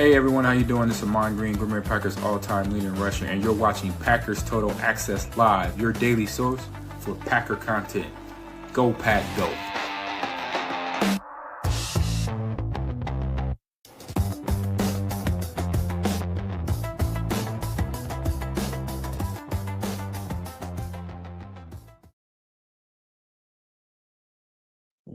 Hey everyone, how you doing? This is Amon Green, Green Bay Packers all-time leading rusher, and you're watching Packers Total Access Live, your daily source for Packer content. Go Pack, go!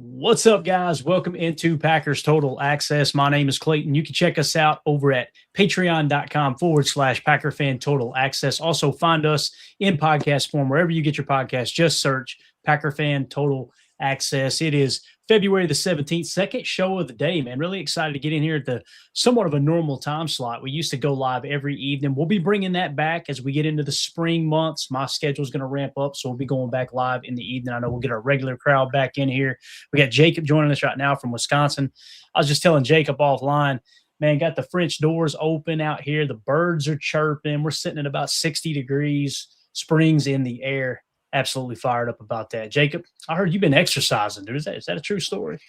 What's up, guys? Welcome into Packers Total Access. My name is Clayton. You can check us out over at patreon.com/Packer Fan Total Access. Also, find us in podcast form wherever you get your podcast. Just search Packer Fan Total Access. It is February the 17th, second show of the day, man. Really excited to get in here at the somewhat of a normal time slot. We used to go live every evening. We'll be bringing that back as we get into the spring months. My schedule is going to ramp up, so we'll be going back live in the evening. I know we'll get our regular crowd back in here. We got Jacob joining us right now from Wisconsin. I was just telling Jacob offline, man, got the French doors open out here. The birds are chirping. We're sitting at about 60 degrees. Spring's in the air. Absolutely fired up about that. Jacob, I heard you've been exercising, dude. Is that a true story?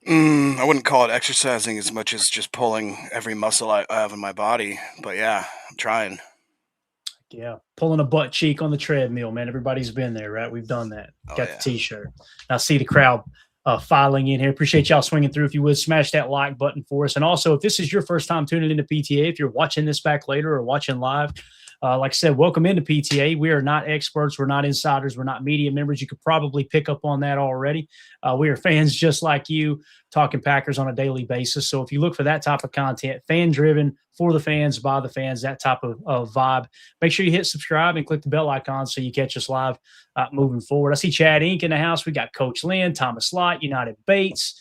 I wouldn't call it exercising as much as just pulling every muscle I have in my body. But yeah, I'm trying. Yeah, pulling a butt cheek on the treadmill, man. Everybody's been there, right? We've done that. Got the T-shirt. I see the crowd filing in here. Appreciate y'all swinging through. If you would, smash that like button for us. And also, if this is your first time tuning into PTA, if you're watching this back later or watching live, like I said, welcome into PTA. We are not experts. We're not insiders. We're not media members. You could probably pick up on that already. We are fans just like you, talking Packers on a daily basis. So if you look for that type of content, fan-driven, for the fans, by the fans, that type of vibe, make sure you hit subscribe and click the bell icon so you catch us live moving forward. I see Chad Inc. in the house. We got Coach Lynn, Thomas Lott, United Bates,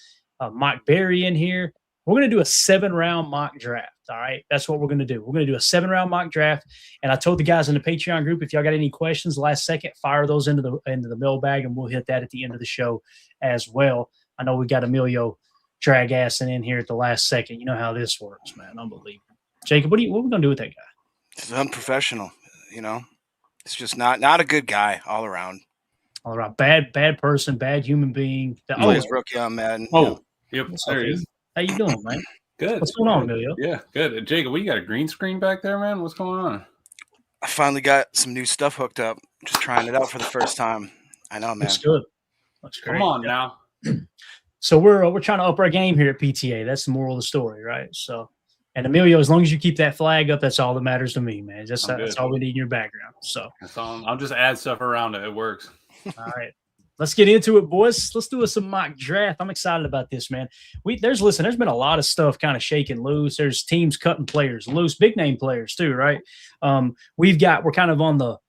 Mike Berry in here. We're going to do a 7-round mock draft. All right. That's what we're going to do. We're going to do a 7-round mock draft. And I told the guys in the Patreon group, if y'all got any questions last second, fire those into the mailbag and we'll hit that at the end of the show as well. I know we got Emilio drag assing in here at the last second. You know how this works, man. Unbelievable. Jacob, what are we going to do with that guy? It's unprofessional, you know. It's just not a good guy all around. All right. Bad person, bad human being. Plays rookie on Madden. Oh, yep. There he is. How you doing, man? Good. What's going on, Emilio? Yeah, good. Jacob, what, you got a green screen back there, man? What's going on? I finally got some new stuff hooked up. Just trying it out for the first time. I know, man. Looks good. Looks great. Come on now. So we're trying to up our game here at PTA. That's the moral of the story, right? So, and Emilio, as long as you keep that flag up, that's all that matters to me, man. That's all we need in your background. So I'll just add stuff around it. It works. All right. Let's get into it, boys. Let's do some mock draft. I'm excited about this, man. There's been a lot of stuff kind of shaking loose. There's teams cutting players loose, big name players too, right? We're kind of on the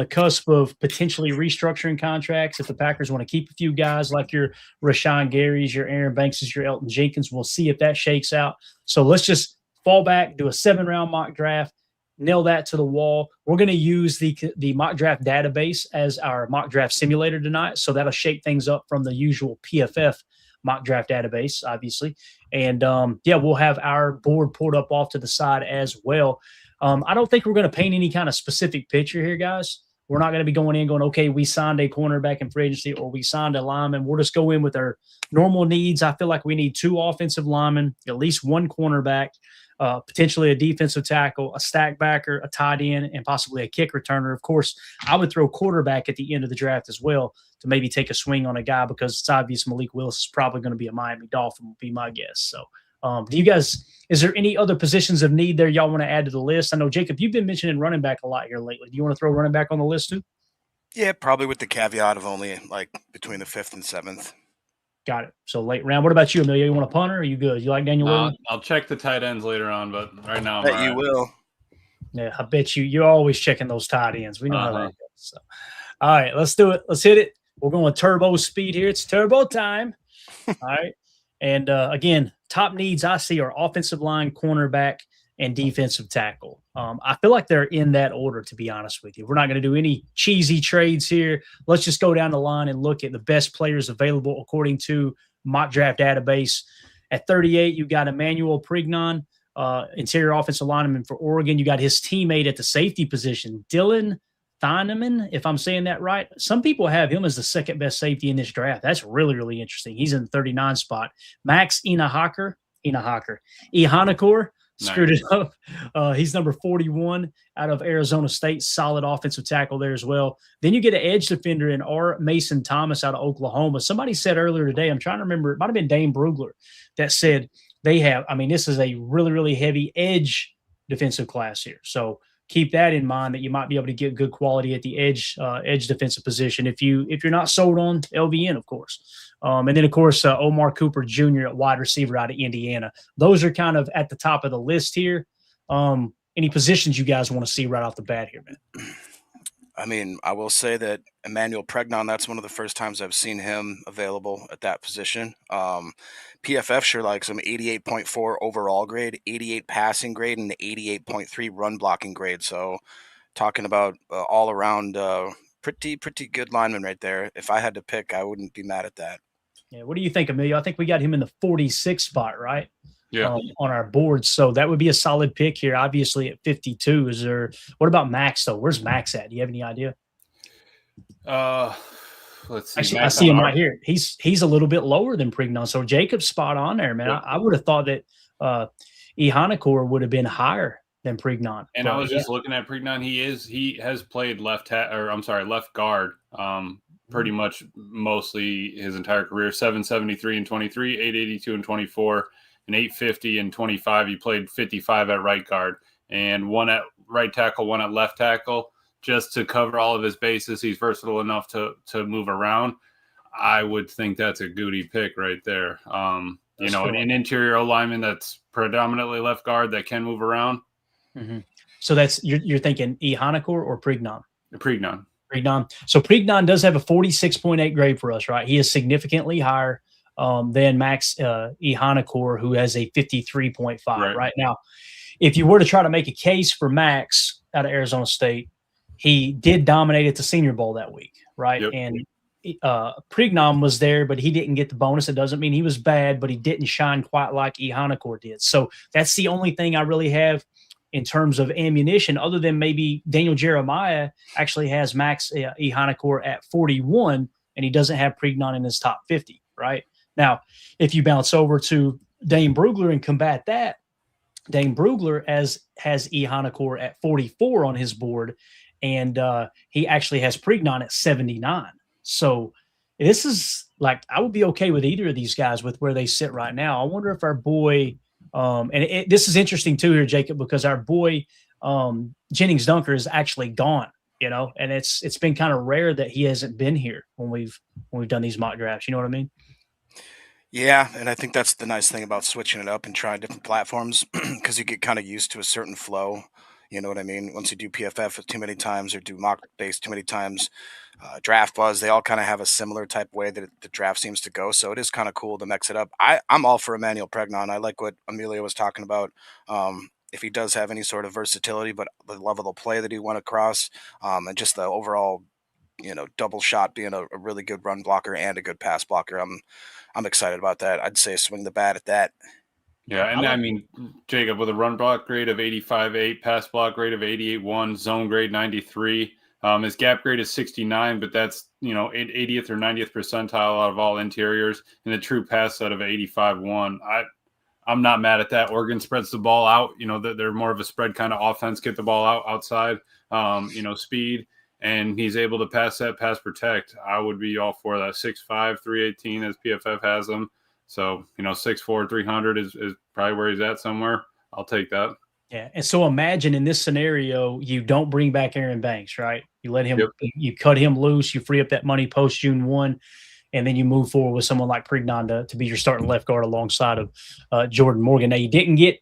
cusp of potentially restructuring contracts. If the Packers want to keep a few guys like your Rashawn Gary's, your Aaron Bankses, your Elton Jenkins, we'll see if that shakes out. So let's just fall back, do a 7-round mock draft. Nail that to the wall. We're going to use the mock draft database as our mock draft simulator tonight. So that'll shake things up from the usual PFF mock draft database, obviously. And we'll have our board pulled up off to the side as well. I don't think we're going to paint any kind of specific picture here, guys. We're not going to be going, okay, we signed a cornerback in free agency or we signed a lineman. We'll just go in with our normal needs. I feel like we need 2 offensive linemen, at least 1 cornerback, potentially a defensive tackle, a stack backer, a tight end, and possibly a kick returner. Of course, I would throw quarterback at the end of the draft as well to maybe take a swing on a guy because it's obvious Malik Willis is probably going to be a Miami Dolphin, would be my guess. So is there any other positions of need there y'all want to add to the list? I know, Jacob, you've been mentioning running back a lot here lately. Do you want to throw running back on the list too? Yeah, probably with the caveat of only like between the 5th and 7th. Got it. So late round. What about you, Emilio? You want a punter? Or are you good? You like Daniel Williams? I'll check the tight ends later on, but right now I bet you will. Yeah, I bet you're always checking those tight ends. We know how that goes. So, all right, let's do it. Let's hit it. We're going turbo speed here. It's turbo time. All right. And again, top needs I see are offensive line, cornerback, and defensive tackle. I feel like they're in that order, to be honest with you. We're not going to do any cheesy trades here. Let's just go down the line and look at the best players available according to mock draft database. At 38, you got Emmanuel Prignon, interior offensive lineman for Oregon. You got his teammate at the safety position, Dylan Thieneman, if I'm saying that right. Some people have him as the second best safety in this draft. That's really, really interesting. He's in the 39 spot. Max Ihanakor, Screwed it up. He's number 41 out of Arizona State. Solid offensive tackle there as well. Then you get an edge defender in R. Mason Thomas out of Oklahoma. Somebody said earlier today, I'm trying to remember, it might have been Dane Brugler that said they have, I mean, this is a really, really heavy edge defensive class here. So keep that in mind, that you might be able to get good quality at the edge defensive position if you're not sold on LVN, of course. And then, of course, Omar Cooper Jr. at wide receiver out of Indiana. Those are kind of at the top of the list here. Any positions you guys want to see right off the bat here, man? I mean, I will say that Emmanuel Pregnon, that's one of the first times I've seen him available at that position. PFF sure likes him, 88.4 overall grade, 88 passing grade, and 88.3 run blocking grade. So talking about all around pretty good lineman right there. If I had to pick, I wouldn't be mad at that. Yeah, what do you think, Emilio? I think we got him in the 46 spot, right? Yeah. On our board. So that would be a solid pick here. Obviously at 52. What about Max though? Where's Max at? Do you have any idea? Let's see. Actually, I see him right here. He's a little bit lower than Prignon. So Jacob's spot on there, man. I would have thought that Ihanakor would have been higher than Prignon. And I was just looking at Prignon. He has played left guard pretty much mostly his entire career. 773 and 23, 882 and 24. And 850 and 25. He played 55 at right guard and one at right tackle, one at left tackle, just to cover all of his bases. He's versatile enough to move around. I would think that's a Goody pick right there. Cool. An interior lineman that's predominantly left guard that can move around. Mm-hmm. So that's you're thinking Ihanakor or Prignon? Prignon. So Prignon does have a 46.8 grade for us, right? He is significantly higher than Max Ihanakor, who has a 53.5 right now. If you were to try to make a case for Max out of Arizona State, he did dominate at the Senior Bowl that week, right? Yep. And Prignon was there, but he didn't get the bonus. It doesn't mean he was bad, but he didn't shine quite like Ihanakor did. So that's the only thing I really have in terms of ammunition, other than maybe Daniel Jeremiah actually has Max Ihanakor at 41, and he doesn't have Prignon in his top 50, right? Now, if you bounce over to Dane Brugler and combat that, Dane Brugler has Ihanakor at 44 on his board, and he actually has Prignon at 79. So this is like, I would be okay with either of these guys with where they sit right now. I wonder if our boy, this is interesting too here, Jacob, because our boy Jennings Dunker is actually gone, and it's been kind of rare that he hasn't been here when we've done these mock drafts. You know what I mean? Yeah, and I think that's the nice thing about switching it up and trying different platforms, because you get kind of used to a certain flow. You know what I mean? Once you do PFF too many times or do mock base too many times, Draft Buzz, they all kind of have a similar type way that the draft seems to go. So it is kind of cool to mix it up. I'm all for Emmanuel Pregnon. I like what Emilio was talking about. If he does have any sort of versatility, but the level of play that he went across, and just the overall, double shot, being a really good run blocker and a good pass blocker, I'm excited about that. I'd say swing the bat at that. Yeah, and I mean, Jacob, with a run block grade of 85.8, pass block grade of 88.1, zone grade 93. His gap grade is 69, but that's 80th or 90th percentile out of all interiors, and the true pass set of 85.1. I'm not mad at that. Oregon spreads the ball out. They're more of a spread kind of offense. Get the ball outside. Speed. And he's able to pass protect. I would be all for that. 6'5", 318 as PFF has him. So, 6'4", 300 is probably where he's at somewhere. I'll take that. Yeah. And so imagine in this scenario, you don't bring back Aaron Banks, right? You let him, you cut him loose, you free up that money post June 1, and then you move forward with someone like Prignon to be your starting left guard alongside of Jordan Morgan. Now, you didn't get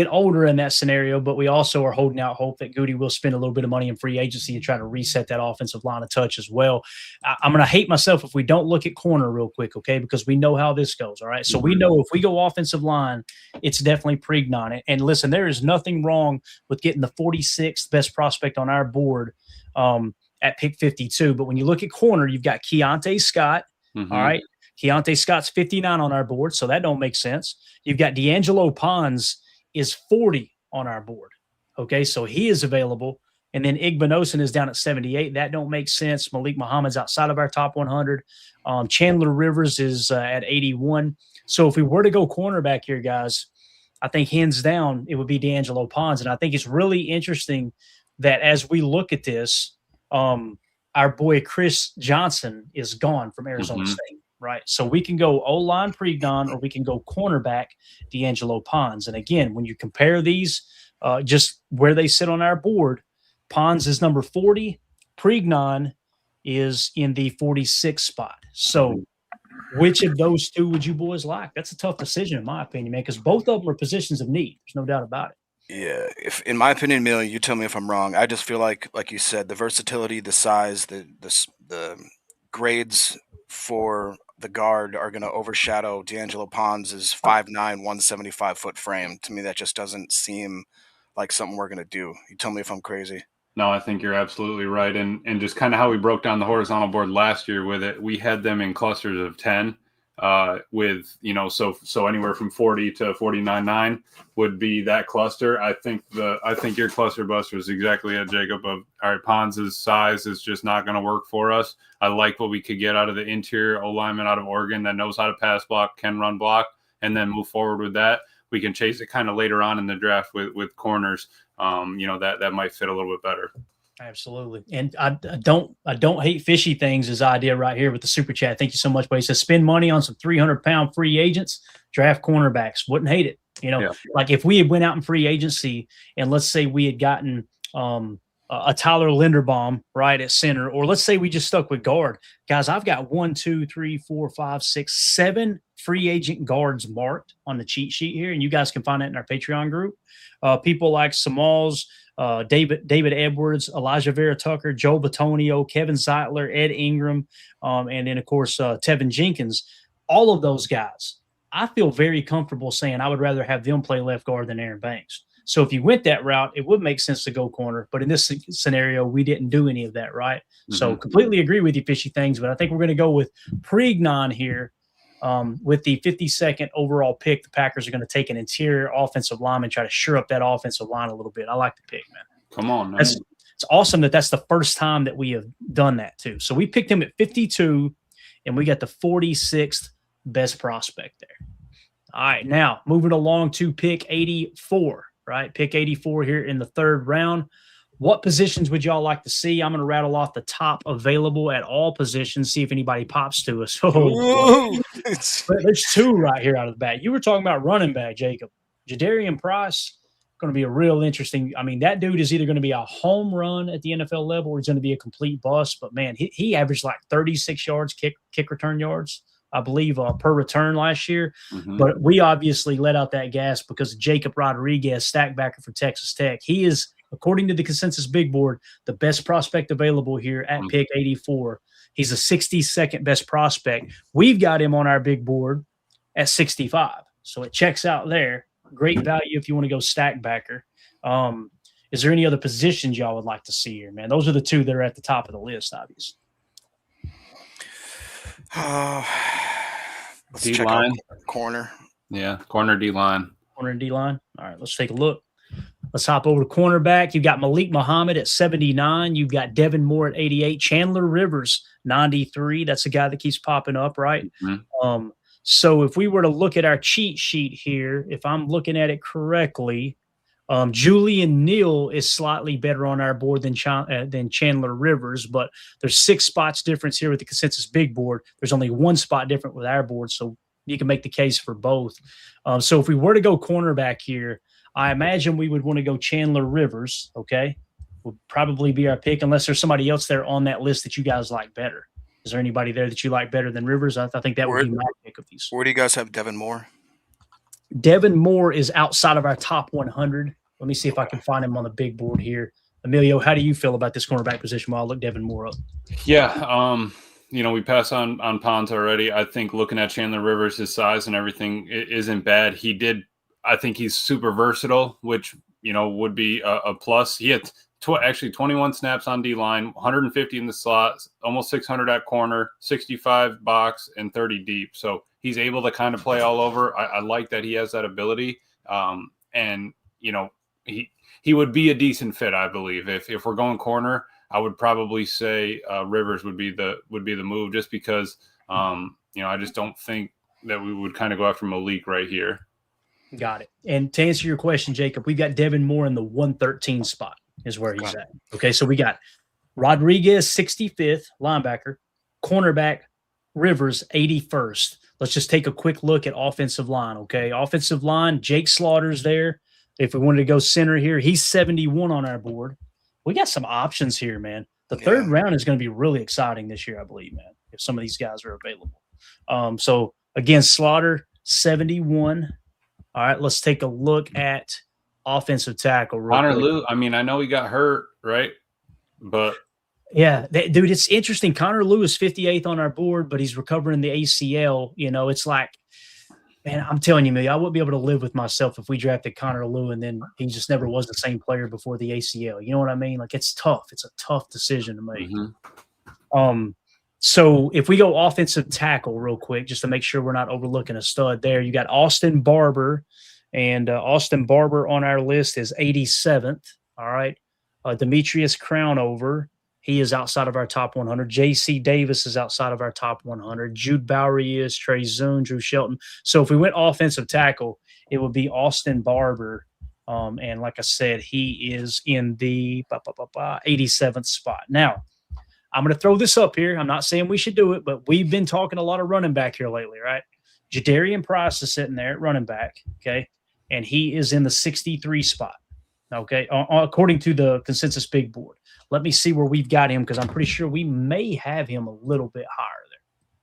older in that scenario, but we also are holding out hope that Goody will spend a little bit of money in free agency and try to reset that offensive line of touch as well. I'm going to hate myself if we don't look at corner real quick, okay, because we know how this goes, all right? So we know if we go offensive line, it's definitely Prignon. And listen, there is nothing wrong with getting the 46th best prospect on our board at pick 52. But when you look at corner, you've got Keontae Scott, all right? Keontae Scott's 59 on our board, so that don't make sense. You've got D'Angelo Pons is 40 on our board. Okay, so he is available. And then Igbinosun is down at 78. That don't make sense. Malik Muhammad's outside of our top 100. Chandler Rivers is at 81. So if we were to go cornerback here, guys, I think hands down it would be D'Angelo Pons. And I think it's really interesting that as we look at this, our boy Chris Johnson is gone from Arizona State, right? So we can go O-line Pregnon or we can go cornerback D'Angelo Pons. And again, when you compare these, just where they sit on our board, Pons is number 40, Pregnon is in the 46th spot. So which of those two would you boys like? That's a tough decision, in my opinion, man, because both of them are positions of need. There's no doubt about it. Yeah, if in my opinion, Emilio, you tell me if I'm wrong. I just feel like you said, the versatility, the size, the grades for the guard are going to overshadow D'Angelo Pons' 5'9", 175-foot frame. To me, that just doesn't seem like something we're going to do. You tell me if I'm crazy. No, I think you're absolutely right. And just kind of how we broke down the horizontal board last year with it, we had them in clusters of 10 with, so anywhere from 40 to 49.9 would be that cluster. I think your cluster buster is exactly it, Jacob. Of all right, Pons' size is just not going to work for us. I like what we could get out of the interior O lineman out of Oregon that knows how to pass block, can run block, and then move forward with that. We can chase it kind of later on in the draft with corners. That might fit a little bit better. Absolutely. And I don't hate fishy things, his idea right here with the super chat. Thank you so much. But he says spend money on some 300-pound free agents, draft cornerbacks. Wouldn't hate it. Like if we had went out in free agency and let's say we had gotten a Tyler Linderbaum right at center, or let's say we just stuck with guard. Guys, I've got 1, 2, 3, 4, 5, 6, 7 free agent guards marked on the cheat sheet here, and you guys can find that in our Patreon group. People like Smalls, David Edwards, Elijah Vera Tucker, Joe Batonio, Kevin Zeitler, Ed Ingram, and then, of course, Tevin Jenkins. All of those guys, I feel very comfortable saying I would rather have them play left guard than Aaron Banks. So if you went that route, it would make sense to go corner. But in this scenario, we didn't do any of that, right? So completely agree with you, Fishy Things. But I think we're going to go with Pregnon here. With the 52nd overall pick, the Packers are going to take an interior offensive lineman, try to shore up that offensive line a little bit. I like the pick, man. Come on, man. It's awesome that's the first time that we have done that, too. So we picked him at 52, and we got the 46th best prospect there. All right, now moving along to pick 84, right? Pick 84 here in the third round. What positions would y'all like to see? I'm going to rattle off the top available at all positions, see if anybody pops to us. There's two right here out of the bat. You were talking about running back, Jacob. Jadarian Price, going to be a real interesting. I mean, that dude is either going to be a home run at the NFL level or he's going to be a complete bust. But, man, he averaged like 36 yards, kick return yards, I believe, per return last year. But we obviously let out that gas because of Jacob Rodriguez, stackbacker for Texas Tech. He is, according to the consensus big board, the best prospect available here at pick 84. He's the 62nd best prospect. We've got him on our big board at 65. So it checks out there. Great value if you want to go stack backer. Is there any other positions y'all would like to see here, man? Those are the two that are at the top of the list, obviously. Let's check out corner. Yeah, corner D-line. Corner D-line. All right, let's take a look. Let's hop over to cornerback. You've got Malik Muhammad at 79. You've got Devin Moore at 88. Chandler Rivers, 93. That's the guy that keeps popping up, right? So if we were to look at our cheat sheet here, if I'm looking at it correctly, Julian Neal is slightly better on our board than Chandler Rivers, but there's 6 spots difference here with the consensus big board. There's only 1 spot different with our board, so you can make the case for both. So if we were to go cornerback here, I imagine we would want to go Chandler Rivers, okay? Would probably be our pick unless there's somebody else there on that list that you guys like better. Is there anybody there that you like better than Rivers? I think that would be my pick of these. Where do you guys have Devin Moore? Devin Moore is outside of our top 100. Let me see if I can find him on the big board here. Emilio, how do you feel about this cornerback position while I look Devin Moore up? Yeah, we passed on Pons already. I think looking at Chandler Rivers, his size and everything isn't bad. I think he's super versatile, which, would be a plus. He had actually 21 snaps on D-line, 150 in the slot, almost 600 at corner, 65 box, and 30 deep. So he's able to kind of play all over. I like that he has that ability. He would be a decent fit, I believe. If we're going corner, I would probably say Rivers would be the move, just because I just don't think that we would kind of go after Malik right here. Got it. And to answer your question, Jacob, we've got Devin Moore in the 113 spot is where he's at. Okay, so we got Rodriguez 65th, linebacker, cornerback, Rivers 81st. Let's just take a quick look at offensive line, okay? Offensive line, Jake Slaughter's there. If we wanted to go center here, he's 71 on our board. We got some options here, man. The third round is going to be really exciting this year, I believe, man, if some of these guys are available. So, again, Slaughter, 71. All right, let's take a look at offensive tackle. Connor Lew, I mean, I know he got hurt, right? But yeah, dude, it's interesting. Connor Lew is 58th on our board, but he's recovering the ACL. You know, it's like, man, I'm telling you, I wouldn't be able to live with myself if we drafted Connor Lew and then he just never was the same player before the ACL. You know what I mean? Like, it's tough. It's a tough decision to make. So if we go offensive tackle real quick, just to make sure we're not overlooking a stud there, you got Austin Barber, and Austin Barber on our list is 87th. All right. Demetrius Crownover, he is outside of our top 100. J.C. Davis is outside of our top 100. Jude Bowery is, Trey Zune, Drew Shelton. So if we went offensive tackle, it would be Austin Barber. And like I said, he is in the 87th spot. Now, I'm going to throw this up here. I'm not saying we should do it, but we've been talking a lot of running back here lately, right? Jadarian Price is sitting there at running back, okay? And he is in the 63 spot, okay, according to the consensus big board. Let me see where we've got him because I'm pretty sure we may have him a little bit higher there.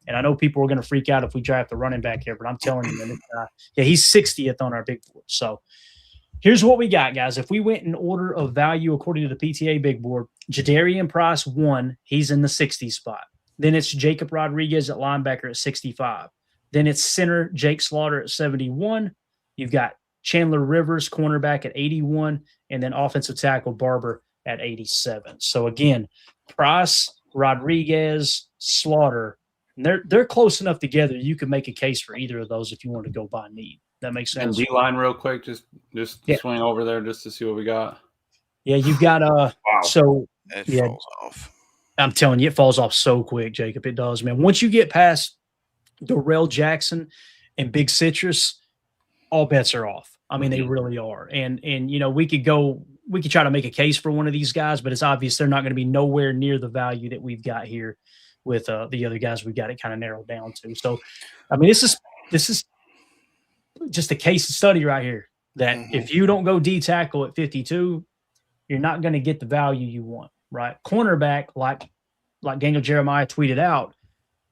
And I know people are going to freak out if we draft a running back here, but I'm telling you, man, this guy, yeah, he's 60th on our big board. So here's what we got, guys. If we went in order of value according to the PTA big board, Jadarian Price 1, he's in the 60 spot. Then it's Jacob Rodriguez at linebacker at 65. Then it's center Jake Slaughter at 71. You've got Chandler Rivers, cornerback at 81, and then offensive tackle Barber at 87. So again, Price, Rodriguez, Slaughter, they're close enough together. You could make a case for either of those if you want to go by need. That makes sense. And D-line real quick, just swing over there just to see what we got. Yeah, you've got wow. So it falls off. I'm telling you, it falls off so quick, Jacob. It does, man. Once you get past Darrell Jackson and Big Citrus, all bets are off. I mean, they really are. And you know, we could try to make a case for one of these guys, but it's obvious they're not going to be nowhere near the value that we've got here with the other guys we've got it kind of narrowed down to. So, I mean, this is just a case study right here that if you don't go D tackle at 52, you're not going to get the value you want, right? Cornerback, like Daniel Jeremiah tweeted out,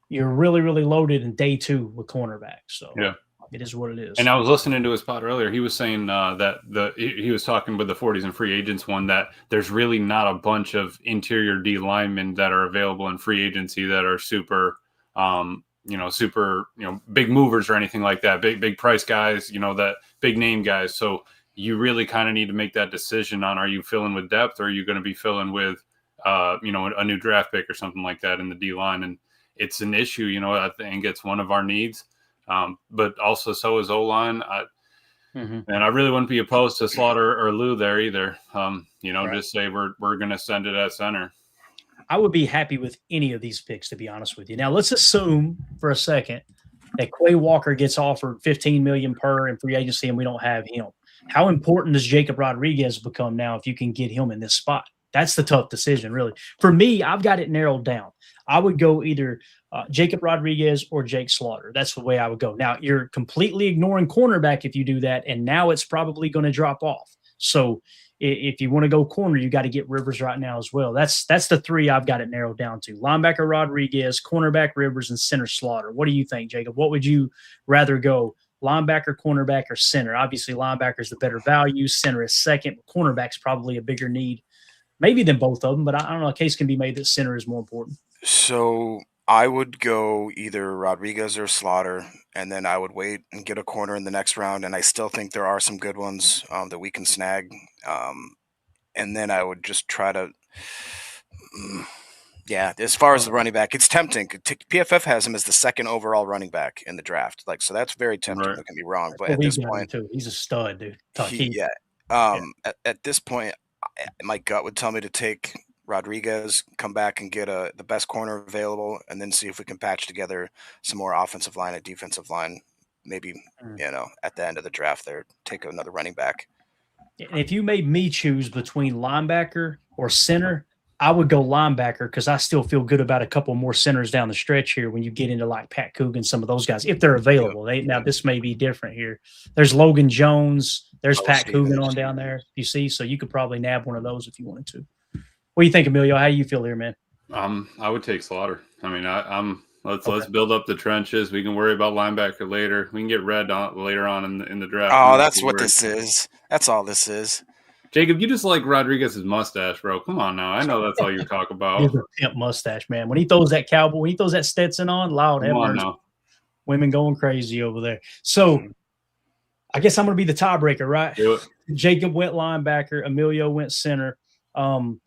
you're really, really loaded in day 2 with cornerback. So yeah, it is what it is. And I was listening to his pod earlier. He was saying that he was talking with the 40s and free agents one that there's really not a bunch of interior D linemen that are available in free agency that are super big movers or anything like that, big price guys, that big name guys. So you really kind of need to make that decision on, are you filling with depth or are you going to be filling with, a new draft pick or something like that in the D line? And it's an issue, I think it's one of our needs. But also so is O-line. And I really wouldn't be opposed to Slaughter or Lou there either. Right. Just say we're going to send it at center. I would be happy with any of these picks, to be honest with you. Now, let's assume for a second that Quay Walker gets offered $15 million per in free agency and we don't have him. How important does Jacob Rodriguez become now if you can get him in this spot? That's the tough decision, really. For me, I've got it narrowed down. I would go either Jacob Rodriguez or Jake Slaughter. That's the way I would go. Now, you're completely ignoring cornerback if you do that, and now it's probably going to drop off. So if you want to go corner, you got to get Rivers right now as well. That's the 3 I've got it narrowed down to. Linebacker Rodriguez, cornerback Rivers, and center Slaughter. What do you think, Jacob? What would you rather go, linebacker, cornerback, or center? Obviously, linebacker is the better value. Center is second. Cornerback's probably a bigger need, maybe than both of them, but I don't know. A case can be made that center is more important. So I would go either Rodriguez or Slaughter, and then I would wait and get a corner in the next round. And I still think there are some good ones that we can snag. And then I would just try to, as far as the running back, it's tempting. PFF has him as the 2nd overall running back in the draft. So that's very tempting. Right. Don't get me wrong, but at this point, too. He's a stud, dude. At this point, my gut would tell me to take Rodriguez, come back and get the best corner available, and then see if we can patch together some more offensive line and defensive line maybe at the end of the draft there, take another running back. And if you made me choose between linebacker or center, I would go linebacker because I still feel good about a couple more centers down the stretch here when you get into like Pat Coogan, some of those guys, if they're available. Now, this may be different here. There's Logan Jones. There's Pat Coogan on down there, you see. So you could probably nab one of those if you wanted to. What do you think, Emilio? How do you feel here, man? I would take Slaughter. I mean, let's build up the trenches. We can worry about linebacker later. We can get red on later on in the draft. Oh, that's what this is. That's all this is. Jacob, you just like Rodriguez's mustache, bro. Come on now. I know that's all you talk about. He's a pimp mustache, man. When he throws that cowboy, when he throws that Stetson on, loud, women going crazy over there. So I guess I'm going to be the tiebreaker, right? Do it. Jacob went linebacker. Emilio went center. I'm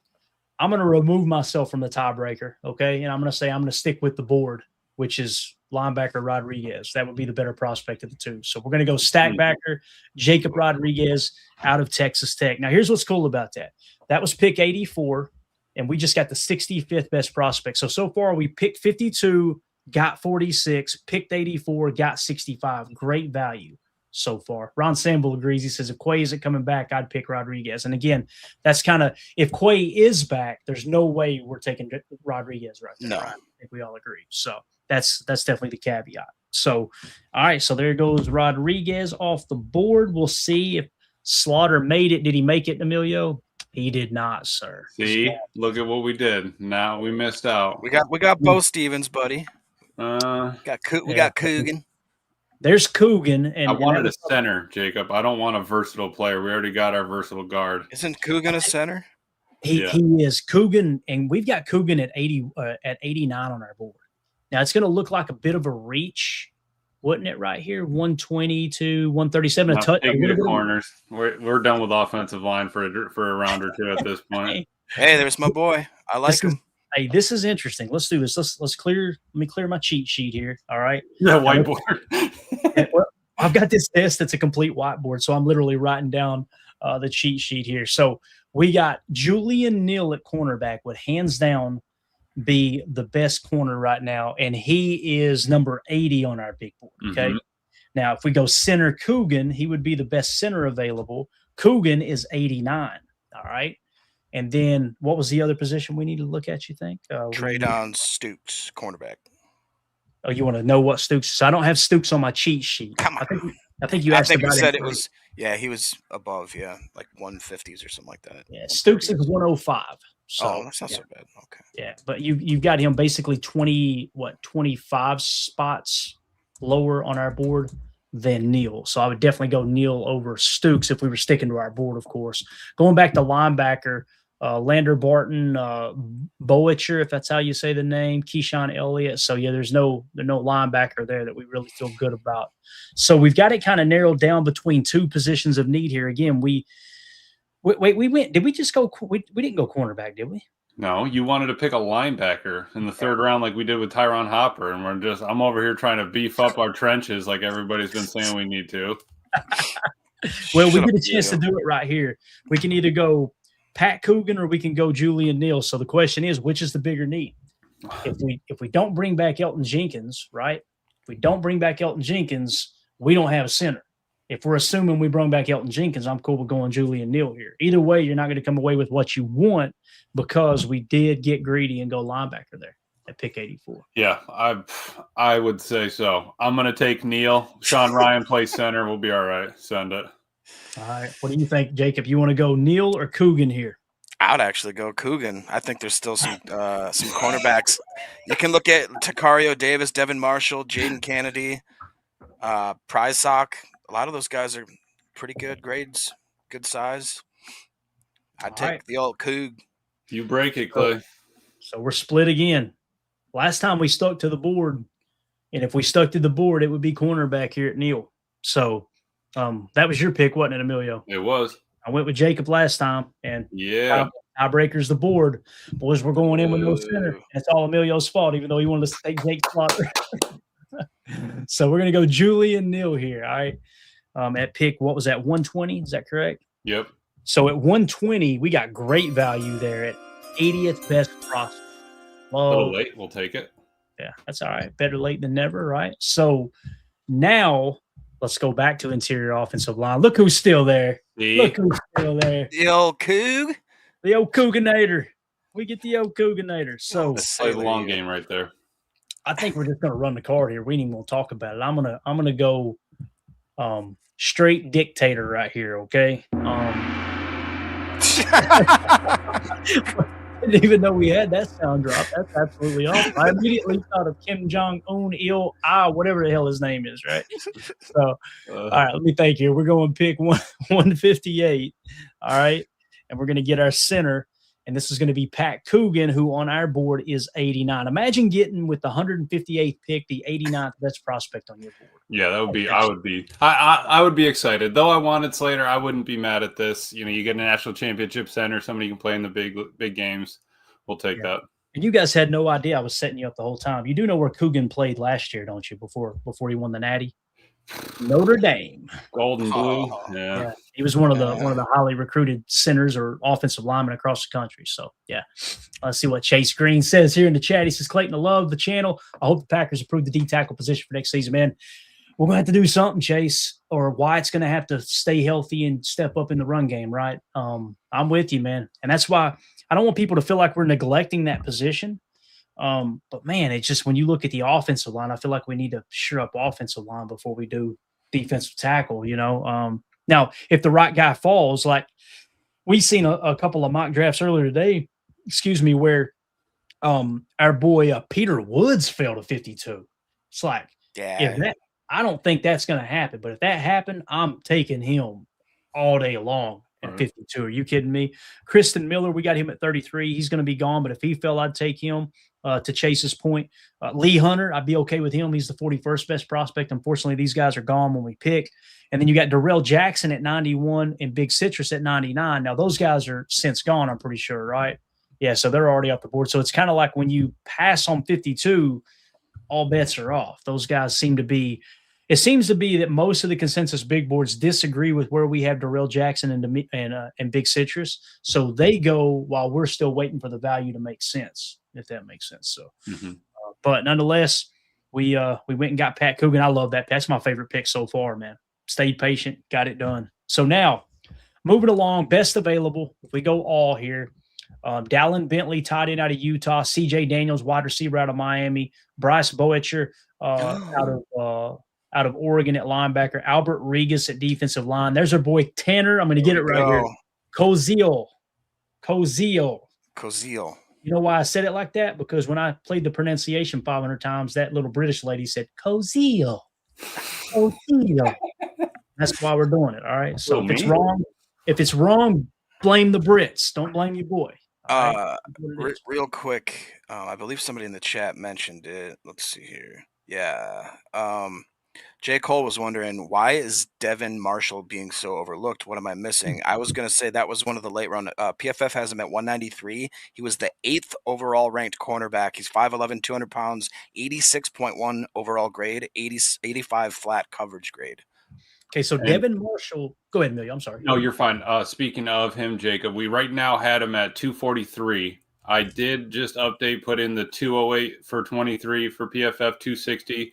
going to remove myself from the tiebreaker, okay? And I'm going to say I'm going to stick with the board, which is linebacker Rodriguez. That would be the better prospect of the two. So we're going to go stack backer, Jacob Rodriguez out of Texas Tech. Now, here's what's cool about that. That was pick 84, and we just got the 65th best prospect. So far we picked 52, got 46, picked 84, got 65. Great value so far. Ron Sample agrees. He says, if Quay isn't coming back, I'd pick Rodriguez. And again, that's kind of, if Quay is back, there's no way we're taking Rodriguez right there. No. Right? I think we all agree. So that's definitely the caveat. So, all right. So there goes Rodriguez off the board. We'll see if Slaughter made it. Did he make it, Emilio? He did not, sir. See, look at what we did. Now we missed out. We got Bo Stevens, buddy. We got Coogan. There's Coogan, and I wanted a center, Jacob. I don't want a versatile player. We already got our versatile guard. Isn't Coogan a center? He is Coogan, and we've got Coogan at 89 on our board. Now it's going to look like a bit of a reach, wouldn't it? Right here, 120 to 137. A touch. Taking the corners. We're done with offensive line for a round or two at this point. Hey, there's my boy. I like him. Hey, this is interesting. Let's do this. Let's clear. Let me clear my cheat sheet here. All right. The whiteboard. Well, I've got this test that's a complete whiteboard, so I'm literally writing down the cheat sheet here. So we got Julian Neal at cornerback would hands down be the best corner right now, and he is number 80 on our big board. Okay. Now, if we go center Coogan, he would be the best center available. Coogan is 89. All right. And then what was the other position we need to look at, you think? Traydon Stooks, cornerback. Oh, you want to know what Stooks is? I don't have Stooks on my cheat sheet. Come on. I think you asked about said it was, he was above, like 150s or something like that. Yeah, Stooks is 105. So, that's not so bad. Okay. Yeah, but you've got him basically 25 spots lower on our board than Neal. So I would definitely go Neal over Stooks if we were sticking to our board, of course. Going back to linebacker, Lander Barton, Boetcher, if that's how you say the name, Keyshawn Elliott. So there's no linebacker there that we really feel good about. So we've got it kind of narrowed down between two positions of need here. Again, we went. Did we just go? We didn't go cornerback, did we? No, you wanted to pick a linebacker in the third round like we did with Tyron Hopper, and I'm over here trying to beef up our trenches like everybody's been saying we need to. Well, we get a chance to do it right here. We can either go Pat Coogan or we can go Julian Neal. So the question is, which is the bigger need? If we don't bring back Elton Jenkins, right? If we don't bring back Elton Jenkins, we don't have a center. If we're assuming we bring back Elton Jenkins, I'm cool with going Julian Neal here. Either way, you're not going to come away with what you want because we did get greedy and go linebacker there at pick 84. Yeah, I would say so. I'm going to take Neal. Sean Ryan plays center. We'll be all right. Send it. All right. What do you think, Jacob? You want to go Neal or Coogan here? I'd actually go Coogan. I think there's still some cornerbacks. You can look at Takario Davis, Devin Marshall, Jaden Kennedy, Prize Sock. A lot of those guys are pretty good grades, good size. I'd take the old Coog. You break it, Clay. So we're split again. Last time we stuck to the board, and if we stuck to the board, it would be cornerback here at Neal. So that was your pick, wasn't it, Emilio? It was. I went with Jacob last time, and tiebreaker's the board. Boys, we're going in with no center. And it's all Emilio's fault, even though he wanted to take Jake Slaughter. So we're going to go Julian Neal here, all right? At pick, what was that, 120? Is that correct? Yep. So at 120, we got great value there at 80th best prospect. A little late. We'll take it. Yeah, that's all right. Better late than never, right? So now let's go back to interior offensive line. Look who's still there. See? Look who's still there. The old Coug. The old Couganator. We get the old Couganator. So Let's play the long game right there. I think we're just gonna run the card here. We ain't even gonna talk about it. I'm gonna go straight dictator right here, okay? I didn't even know we had that sound drop. That's absolutely awesome. I immediately thought of Kim Jong-un, whatever the hell his name is, right? So, all right, let me think here. We're going pick 158, all right? And we're going to get our center, and this is going to be Pat Coogan, who on our board is 89. Imagine getting with the 158th pick, the 89th best prospect on your board. Yeah, that would be. I would be excited. Though I wanted Slater, I wouldn't be mad at this. You know, you get a national championship center, somebody who can play in the big games. We'll take that. And you guys had no idea I was setting you up the whole time. You do know where Coogan played last year, don't you? Before he won the Natty, Notre Dame, Golden Blue. Yeah, he was one of the highly recruited centers or offensive linemen across the country. So yeah, let's see what Chase Green says here in the chat. He says, Clayton, I love the channel. I hope the Packers improve the D tackle position for next season, man. We're going to have to do something, Chase, or Wyatt's going to have to stay healthy and step up in the run game, right? I'm with you, man. And that's why I don't want people to feel like we're neglecting that position. But, man, it's just when you look at the offensive line, I feel like we need to shore up offensive line before we do defensive tackle, you know. Now, if the right guy falls, like we seen a couple of mock drafts earlier today, where our boy Peter Woods fell to 52. It's like, I don't think that's going to happen. But if that happened, I'm taking him all day long at 52. Are you kidding me? Kristen Miller, we got him at 33. He's going to be gone. But if he fell, I'd take him. To Chase's point, Lee Hunter, I'd be okay with him. He's the 41st best prospect. Unfortunately, these guys are gone when we pick. And then you got Darrell Jackson at 91 and Big Citrus at 99. Now, those guys are since gone, I'm pretty sure, right? Yeah, so they're already off the board. So it's kind of like when you pass on 52, all bets are off. Those guys seems to be that most of the consensus big boards disagree with where we have Darrell Jackson and Big Citrus. So they go while we're still waiting for the value to make sense, if that makes sense. So, but nonetheless, we went and got Pat Coogan. I love that. That's my favorite pick so far, man. Stayed patient, got it done. So now, moving along, best available. If we go all here, Dallin Bentley, tight end out of Utah, C.J. Daniels, wide receiver out of Miami, Bryce Boetcher out of Oregon at linebacker, Albert Regas at defensive line. There's our boy Tanner. I'm going to get it right here. Koziel. You know why I said it like that? Because when I played the pronunciation 500 times, that little British lady said Koziel. That's why we're doing it. All right. So if it's wrong, blame the Brits. Don't blame your boy. Right? Real quick, I believe somebody in the chat mentioned it. Let's see here. Yeah. J. Cole was wondering, why is Devin Marshall being so overlooked? What am I missing? I was going to say that was one of the late round. PFF has him at 193. He was the 8th overall ranked cornerback. He's 5'11", 200 pounds, 86.1 overall grade, 85 flat coverage grade. Okay, so Devin Marshall. Go ahead, Amelia. I'm sorry. No, you're fine. Speaking of him, Jacob, we right now had him at 243. I did just update, put in the 208 for 23 for PFF, 260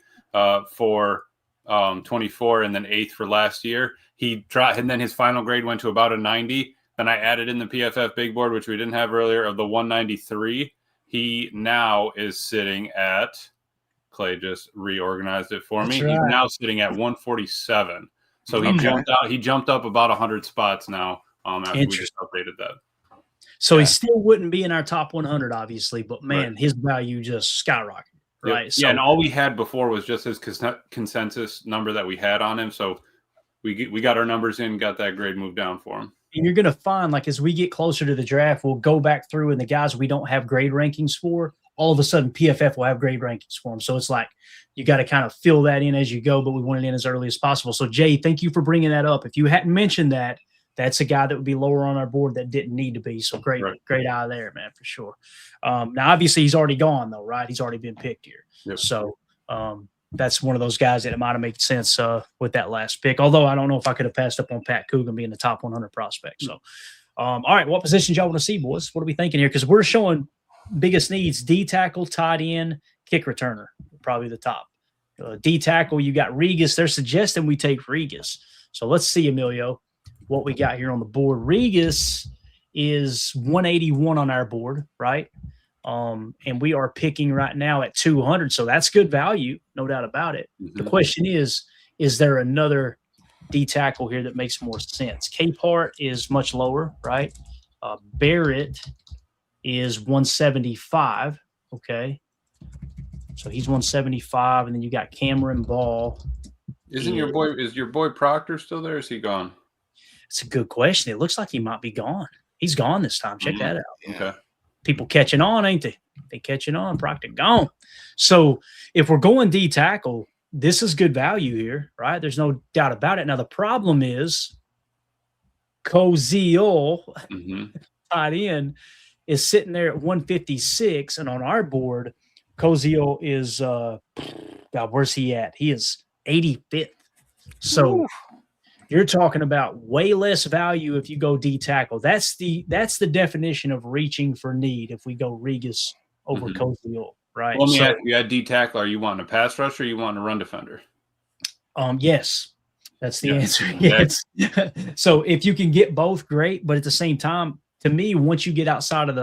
for 24, and then 8th for last year. He tried, and then his final grade went to about a 90. Then I added in the PFF big board, which we didn't have earlier, of the 193. He now is sitting at, Clay just reorganized it for me. Right. He's now sitting at 147. So he jumped up about 100 spots now after we just updated that. So he still wouldn't be in our top 100, obviously, but man, his value just skyrocketed. Right. Yep. So, and all we had before was just his consensus number that we had on him. So we got our numbers in, got that grade moved down for him. And you're going to find, like, as we get closer to the draft, we'll go back through, and the guys we don't have grade rankings for, all of a sudden PFF will have grade rankings for them. So it's like you got to kind of fill that in as you go, but we want it in as early as possible. So, Jay, thank you for bringing that up. If you hadn't mentioned that, that's a guy that would be lower on our board that didn't need to be. So great eye there, man, for sure. Now, obviously, he's already gone, though, right? He's already been picked here. Yep. So that's one of those guys that it might have made sense with that last pick. Although I don't know if I could have passed up on Pat Coogan being the top 100 prospect. So, all right, what positions y'all want to see, boys? What are we thinking here? Because we're showing biggest needs: D tackle, tight end, kick returner, probably the top. D tackle, you got Regas. They're suggesting we take Regas. So let's see, Emilio, what we got here on the board. Regas is 181 on our board, right? And we are picking right now at 200. So that's good value, no doubt about it. Mm-hmm. The question is there another D tackle here that makes more sense? Capehart is much lower, right? Barrett is 175. Okay. So he's 175. And then you got Cameron Ball. Is your boy Proctor still there? Or is he gone? It's a good question. It looks like he might be gone. He's gone this time. Check that out. Okay. People catching on, ain't they? They catching on. Proctor gone. So if we're going D tackle, this is good value here, right? There's no doubt about it. Now, the problem is Koziol, tight end, is sitting there at 156. And on our board, Koziol is, God, where's he at? He is 85th. So you're talking about way less value if you go D tackle. That's the definition of reaching for need if we go Regas over Koziol. Right. Well, let me ask you, at D tackle, are you wanting a pass rusher or you want a run defender? Yes. That's the answer. Yes. So if you can get both, great. But at the same time, to me, once you get outside of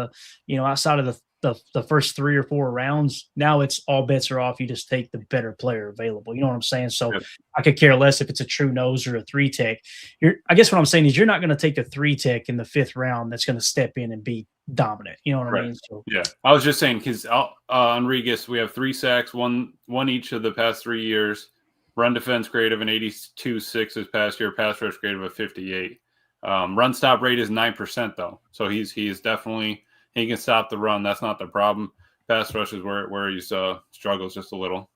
the first 3 or 4 rounds, now it's all bets are off. You just take the better player available. You know what I'm saying? So I could care less if it's a true nose or a 3-tech. I guess what I'm saying is you're not going to take a 3-tech in the 5th round that's going to step in and be dominant. You know what I mean? So, yeah. I was just saying because on Regas, we have 3 sacks, one each of the past 3 years. Run defense grade of an 82.6 this past year. Pass rush grade of a 58. Run stop rate is 9% though. So he's definitely – he can stop the run. That's not the problem. Pass rush is where he struggles just a little.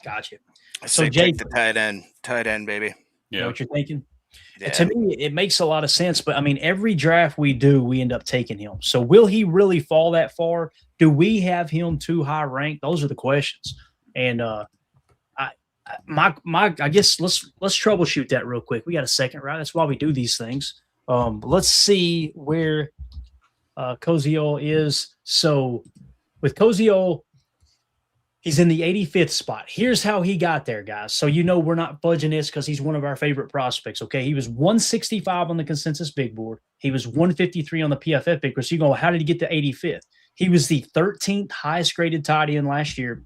Gotcha. So Jay, take the tight end, baby. Yeah, you know what you're thinking? Yeah. To me, it makes a lot of sense. But I mean, every draft we do, we end up taking him. So will he really fall that far? Do we have him too high ranked? Those are the questions. And I guess let's troubleshoot that real quick. We got a second, right? That's why we do these things. Let's see where Koziol is. So with Koziol, he's in the 85th spot. Here's how he got there, guys. So we're not fudging this because he's one of our favorite prospects, okay? He was 165 on the consensus big board. He was 153 on the PFF big board. So you go, how did he get to 85th? He was the 13th highest graded tight end last year.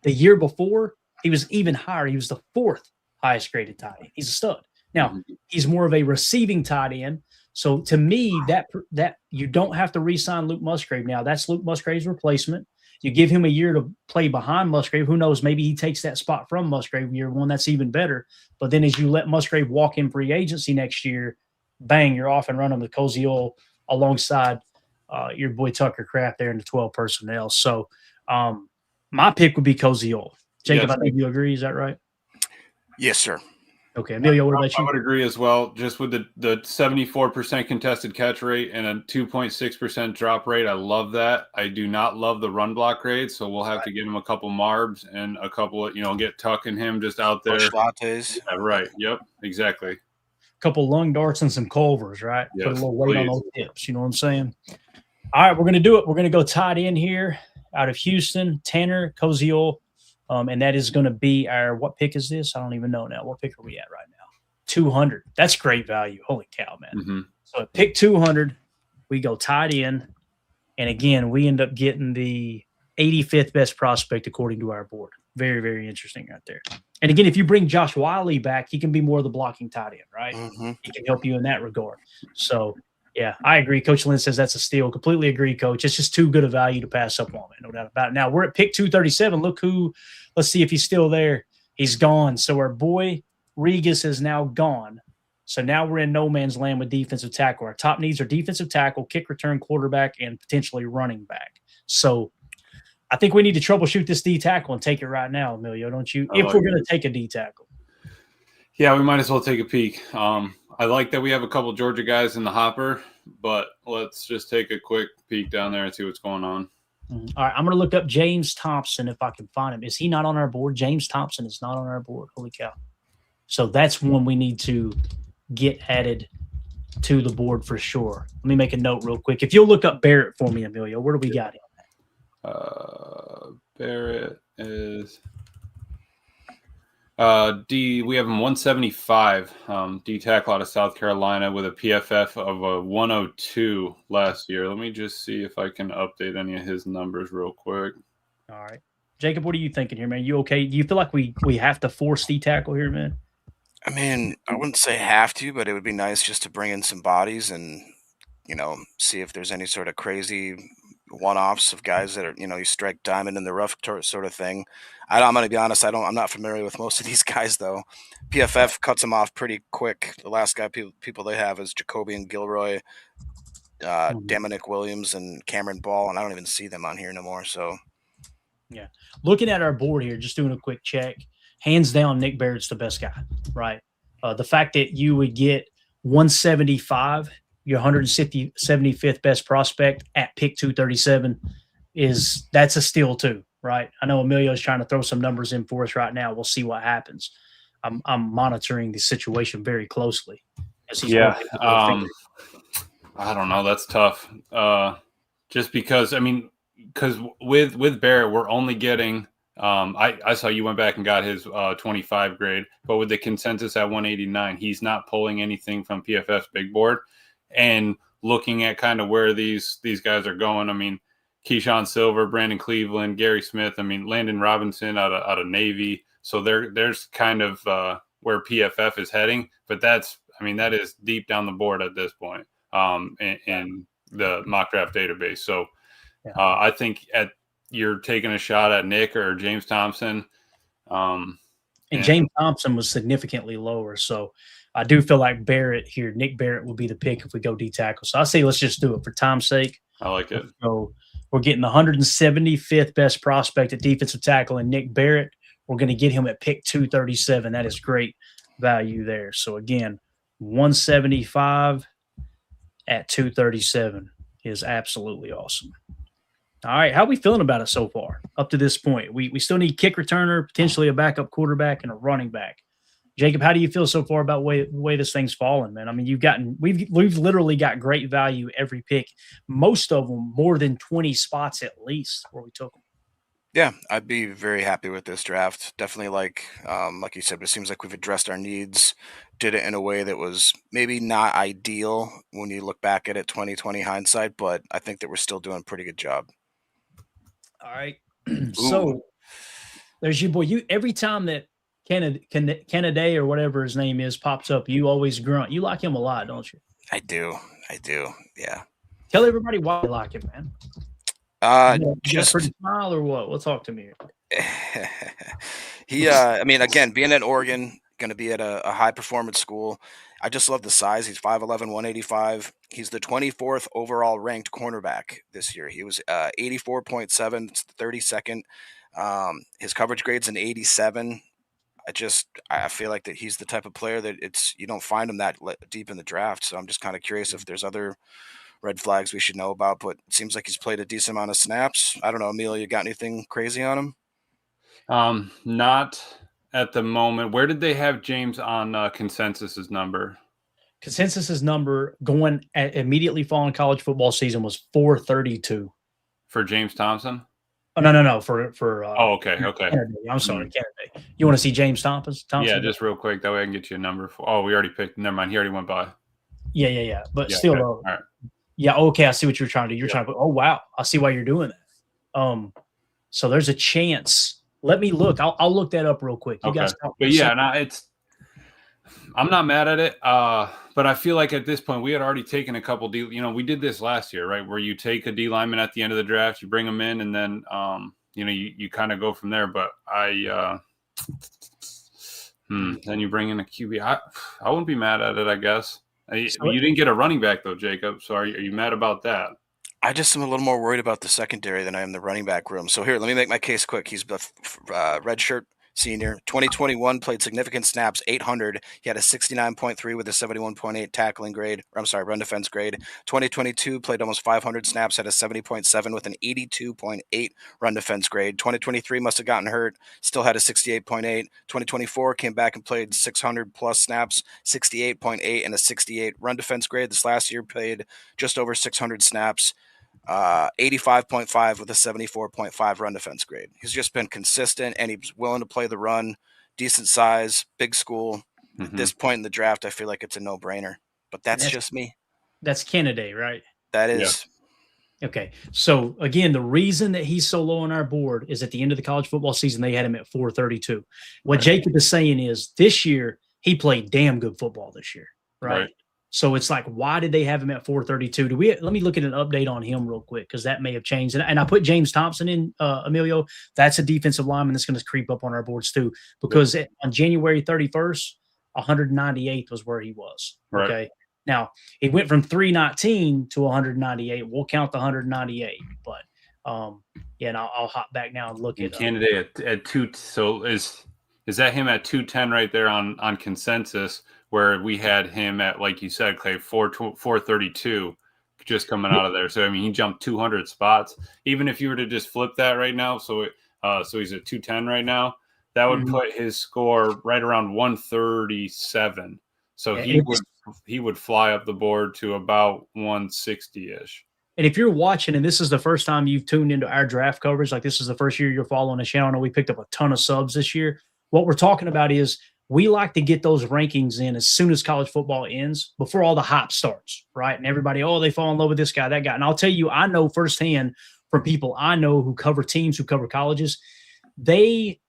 The year before, he was even higher. He was the 4th highest graded tight end. He's a stud. Now, he's more of a receiving tight end. So to me, that you don't have to re-sign Luke Musgrave now. That's Luke Musgrave's replacement. You give him a year to play behind Musgrave. Who knows? Maybe he takes that spot from Musgrave year one. That's even better. But then as you let Musgrave walk in free agency next year, bang, you're off and running with Koziol alongside your boy Tucker Kraft there in the 12 personnel. So my pick would be Koziol. Jacob, yes. I think you agree. Is that right? Yes, sir. Okay, Emilio, what about you? I would agree as well. Just with the 74% contested catch rate and a 2.6% drop rate, I love that. I do not love the run block grade, so we'll have to give him a couple marbs and a couple of, get Tuck and him just out there. Push lattes. Yeah, right. Yep, exactly. A couple lung darts and some Culvers, right? Yes, put a little weight on those tips. You know what I'm saying? All right, we're going to do it. We're going to go tight end here out of Houston, Tanner Koziol. And that is going to be our – what pick is this? I don't even know now. What pick are we at right now? 200. That's great value. Holy cow, man. Mm-hmm. So at pick 200, we go tight end. And, again, we end up getting the 85th best prospect according to our board. Very, very interesting right there. And, again, if you bring Josh Wiley back, he can be more of the blocking tight end, right? Mm-hmm. He can help you in that regard. So, yeah, I agree. Coach Lynn says that's a steal. Completely agree, Coach. It's just too good a value to pass up on it. No doubt about it. Now, we're at pick 237. Look who – let's see if he's still there. He's gone. So our boy Regas is now gone. So now we're in no man's land with defensive tackle. Our top needs are defensive tackle, kick return, quarterback, and potentially running back. So I think we need to troubleshoot this D tackle and take it right now, Emilio, don't you? If we're going to take a D tackle. Yeah, we might as well take a peek. I like that we have a couple Georgia guys in the hopper, but let's just take a quick peek down there and see what's going on. All right, I'm going to look up James Thompson if I can find him. Is he not on our board? James Thompson is not on our board. Holy cow. So that's one we need to get added to the board for sure. Let me make a note real quick. If you'll look up Barrett for me, Emilio, where do we got him? Barrett is We have him 175. D tackle out of South Carolina with a PFF of a 102 last year. Let me just see if I can update any of his numbers real quick. All right. Jacob, what are you thinking here, man? You okay? Do you feel like we have to force D tackle here, man? I mean, I wouldn't say have to, but it would be nice just to bring in some bodies and, see if there's any sort of crazy one-offs of guys that are, you strike diamond in the rough sort of thing. I'm going to be honest. I'm not familiar with most of these guys though. PFF cuts them off pretty quick. The last guy people they have is Jacoby and Gilroy, Dominic Williams and Cameron Ball, and I don't even see them on here no more. So, yeah, looking at our board here, just doing a quick check. Hands down, Nick Barrett's the best guy, right? The fact that you would get 175, your 175th best prospect at pick 237 that's a steal too, right? I know Emilio's trying to throw some numbers in for us right now. We'll see what happens. I'm monitoring the situation very closely. I don't know. That's tough. Just because with Barrett, we're only getting. I saw you went back and got his 25 grade, but with the consensus at 189, he's not pulling anything from PFF's big board. And looking at kind of where these guys are going, I mean, Keyshawn Silver, Brandon Cleveland, Gary Smith, I mean, Landon Robinson out of Navy. So there's kind of where PFF is heading, but that is deep down the board at this point in the mock draft database. So I think you're taking a shot at Nick or James Thompson. And James Thompson was significantly lower. So I do feel like Nick Barrett will be the pick if we go D tackle. So I say let's just do it for time's sake. I like it. So we're getting the 175th best prospect at defensive tackle and Nick Barrett. We're going to get him at pick 237. That is great value there. So again, 175 at 237 is absolutely awesome. All right, how are we feeling about it so far up to this point? We still need kick returner, potentially a backup quarterback, and a running back. Jacob, how do you feel so far about the way this thing's fallen, man? I mean, we've literally got great value every pick, most of them more than 20 spots at least where we took them. Yeah, I'd be very happy with this draft. Definitely like you said, it seems like we've addressed our needs, did it in a way that was maybe not ideal when you look back at it 2020 hindsight, but I think that we're still doing a pretty good job. All right. So there's your boy. Every time that Kennedy or whatever his name is pops up, you always grunt. You like him a lot, don't you? I do. Yeah. Tell everybody why you like him, man. Just pretty smile or what? Well, talk to me. Again, being at Oregon, going to be at a high performance school. I just love the size. He's 5'11", 185. He's the 24th overall ranked cornerback this year. He was 84.7. It's the 32nd. His coverage grade's an 87. I feel like that he's the type of player that you don't find him that deep in the draft. So I'm just kind of curious if there's other red flags we should know about, but it seems like he's played a decent amount of snaps. I don't know, Emil, you got anything crazy on him? Not at the moment. Where did they have James on consensus's number? Consensus's number going immediately following college football season was 432 for James Thompson. Oh no for okay. Kennedy. I'm sorry, Kennedy. You want to see James Thompson? Yeah, just real quick. That way I can get you a number. We already picked. Never mind. He already went by. Yeah. But still, okay. All right. Yeah. Okay. I see what you're trying to do. You're trying to. Oh wow. I see why you're doing that. So there's a chance. Let me look. I'll look that up real quick. You guys. But yeah, I'm not mad at it. But I feel like at this point we had already taken a couple D. We did this last year, right? Where you take a D lineman at the end of the draft, you bring them in, and then you kind of go from there. But then you bring in a QB. I wouldn't be mad at it, I guess. You didn't get a running back though, Jacob. So are you mad about that? I just am a little more worried about the secondary than I am the running back room. So here, let me make my case quick. He's the redshirt senior. 2021 played significant snaps, 800. He had a 69.3 with a 71.8 tackling grade. Run defense grade. 2022 played almost 500 snaps, had a 70.7 with an 82.8 run defense grade. 2023 must have gotten hurt, still had a 68.8. 2024 came back and played 600 plus snaps, 68.8 and a 68 run defense grade. This last year played just over 600 snaps. 85.5 with a 74.5 run defense grade. He's just been consistent, and he's willing to play the run. decent size, big school. At Mhm. this point in the draft, I feel like it's a no-brainer. But that's just me. That's Kennedy, right? That Yeah. is. Okay. So again, the reason that he's so low on our board is at the end of the college football season, they had him at 432. What Right. Jacob is saying is this year, he played damn good football this year. Right. Right. So it's like, why did they have him at 432? Let me look at an update on him real quick, because that may have changed. And I put James Thompson in, Emilio. That's a defensive lineman that's going to creep up on our boards too, because on January 31st, 198th was where he was. Right. Okay. Now, he went from 319 to 198. We'll count the 198. But, and I'll hop back now and look at candidate at 2. So is that him at 210 right there on consensus, where we had him at, like you said, Clay, 432 just coming out of there. So, I mean, he jumped 200 spots. Even if you were to just flip that right now, so he's at 210 right now, that would put his score right around 137. So he would fly up the board to about 160-ish. And if you're watching and this is the first time you've tuned into our draft coverage, like this is the first year you're following the channel, I know we picked up a ton of subs this year. What we're talking about is we like to get those rankings in as soon as college football ends, before all the hype starts, right? And everybody, they fall in love with this guy, that guy. And I'll tell you, I know firsthand from people I know who cover teams, who cover colleges, they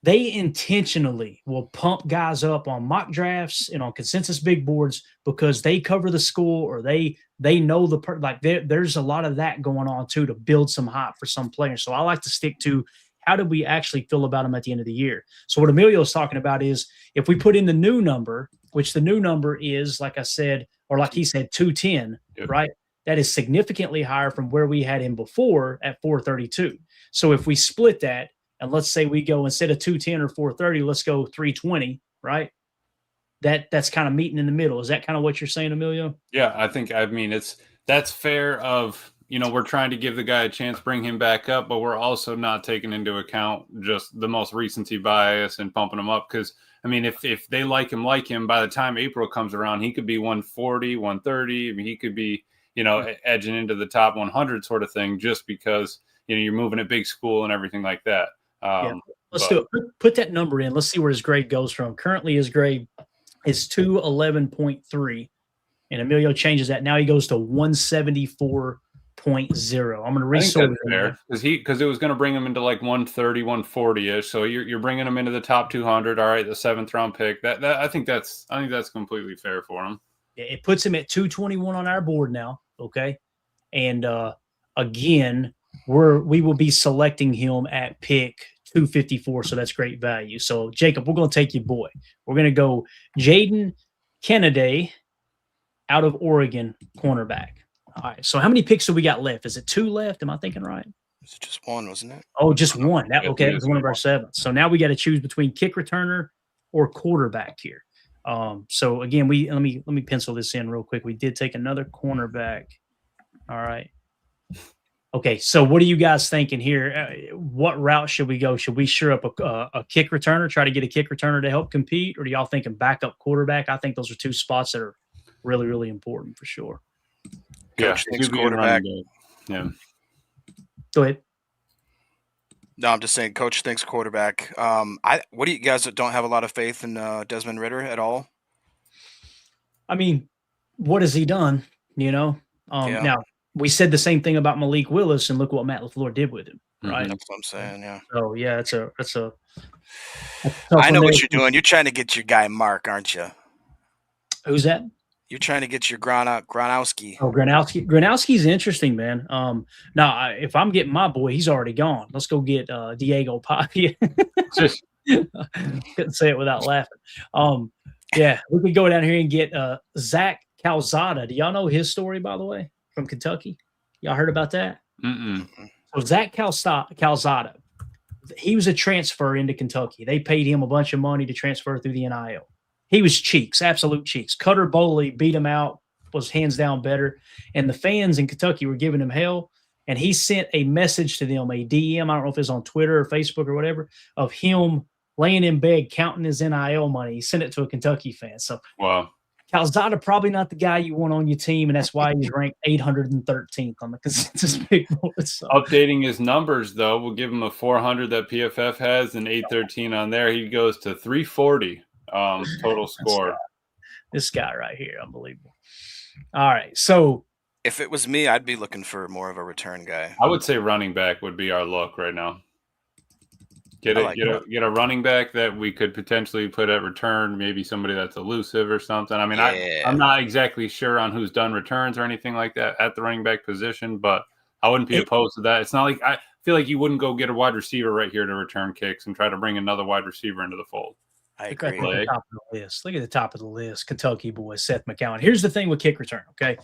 intentionally will pump guys up on mock drafts and on consensus big boards because they cover the school, or they know there's a lot of that going on too, to build some hype for some players. So I like to stick to, how did we actually feel about them at the end of the year? So what Emilio is talking about is, if we put in the new number, which the new number is, like I said, or like he said, 210, right? That is significantly higher from where we had him before at 432. So if we split that, and let's say we go, instead of 210 or 430, let's go 320, right? That's kind of meeting in the middle. Is that kind of what you're saying, Emilio? Yeah, I mean, that's fair of, we're trying to give the guy a chance, bring him back up, but we're also not taking into account just the most recency bias and pumping him up. Because, I mean, if they like him, by the time April comes around, he could be 140, 130. I mean, he could be, edging into the top 100 sort of thing, just because, you're moving a big school and everything like that. Let's do it. Put that number in. Let's see where his grade goes from. Currently, his grade is 211.3, and Emilio changes that. Now he goes to 174.0. I'm going to resort it there because it was going to bring him into like 130, 140-ish. So you're bringing him into the top 200. All right, the 7th round pick. That I think that's completely fair for him. It puts him at 221 on our board now. Okay, and again, we will be selecting him at pick 254, so that's great value. So Jacob, we're going to take your boy. We're going to go Jaden Kennedy out of Oregon, cornerback. All right. So how many picks do we got left? Is it 2 left? Am I thinking right? It's just 1, wasn't it? Oh, just 1. That was one of our 7. So now we got to choose between kick returner or quarterback here. So again, let me pencil this in real quick. We did take another cornerback. All right. Okay, so what are you guys thinking here? What route should we go? Should we shore up a kick returner, try to get a kick returner to help compete, or do y'all thinking backup quarterback? I think those are 2 spots that are really, really important for sure. Coach thinks quarterback. Yeah. Go ahead. No, I'm just saying, Coach thinks quarterback. What do you guys that don't have a lot of faith in Desmond Ridder at all? I mean, what has he done? Now. We said the same thing about Malik Willis, and look what Matt LaFleur did with him, right? That's what I'm saying, yeah. So, yeah, that's a I know what you're doing. You're trying to get your guy Mark, aren't you? Who's that? You're trying to get your Gronowski. Oh, Gronowski. Gronowski's interesting, man. Now, if I'm getting my boy, he's already gone. Let's go get Diego Papia. Couldn't say it without laughing. Yeah, we could go down here and get Zach Calzada. Do y'all know his story, by the way? From Kentucky. Y'all heard about that? So Zach Calzada, he was a transfer into Kentucky. They paid him a bunch of money to transfer through the NIL. He was cheeks, absolute cheeks. Cutter Boley beat him out, was hands down better. And the fans in Kentucky were giving him hell. And he sent a message to them, a DM, I don't know if it's on Twitter or Facebook or whatever, of him laying in bed counting his NIL money. He sent it to a Kentucky fan. So wow. Calzada probably not the guy you want on your team, and that's why he's ranked 813th on the consensus big board. So. Updating his numbers, though, we'll give him a 400 that PFF has and 813 on there. He goes to 340 total score. This guy right here, unbelievable. All right, so if it was me, I'd be looking for more of a return guy. I would say running back would be our look right now. Get a running back that we could potentially put at return, maybe somebody that's elusive or something. I mean, I'm not exactly sure on who's done returns or anything like that at the running back position, but I wouldn't be opposed to that. It's not like I feel like you wouldn't go get a wide receiver right here to return kicks and try to bring another wide receiver into the fold. I agree. Look at the top of the list. Look at the top of the list. Kentucky boy, Seth McCowan. Here's the thing with kick return, okay?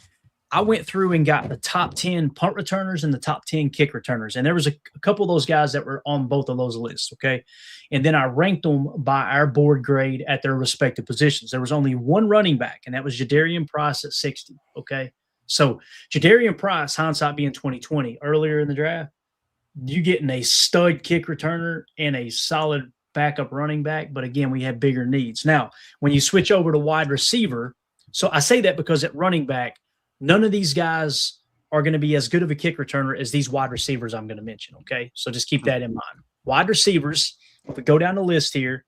I went through and got the top 10 punt returners and the top 10 kick returners. And there was a couple of those guys that were on both of those lists, okay? And then I ranked them by our board grade at their respective positions. There was only one running back, and that was Jadarian Price at 60, okay? So Jadarian Price, hindsight being 2020, earlier in the draft, you getting a stud kick returner and a solid backup running back. But again, we had bigger needs. Now, when you switch over to wide receiver, so I say that because at running back, none of these guys are going to be as good of a kick returner as these wide receivers I'm going to mention, okay? So just keep that in mind. Wide receivers, if we go down the list here,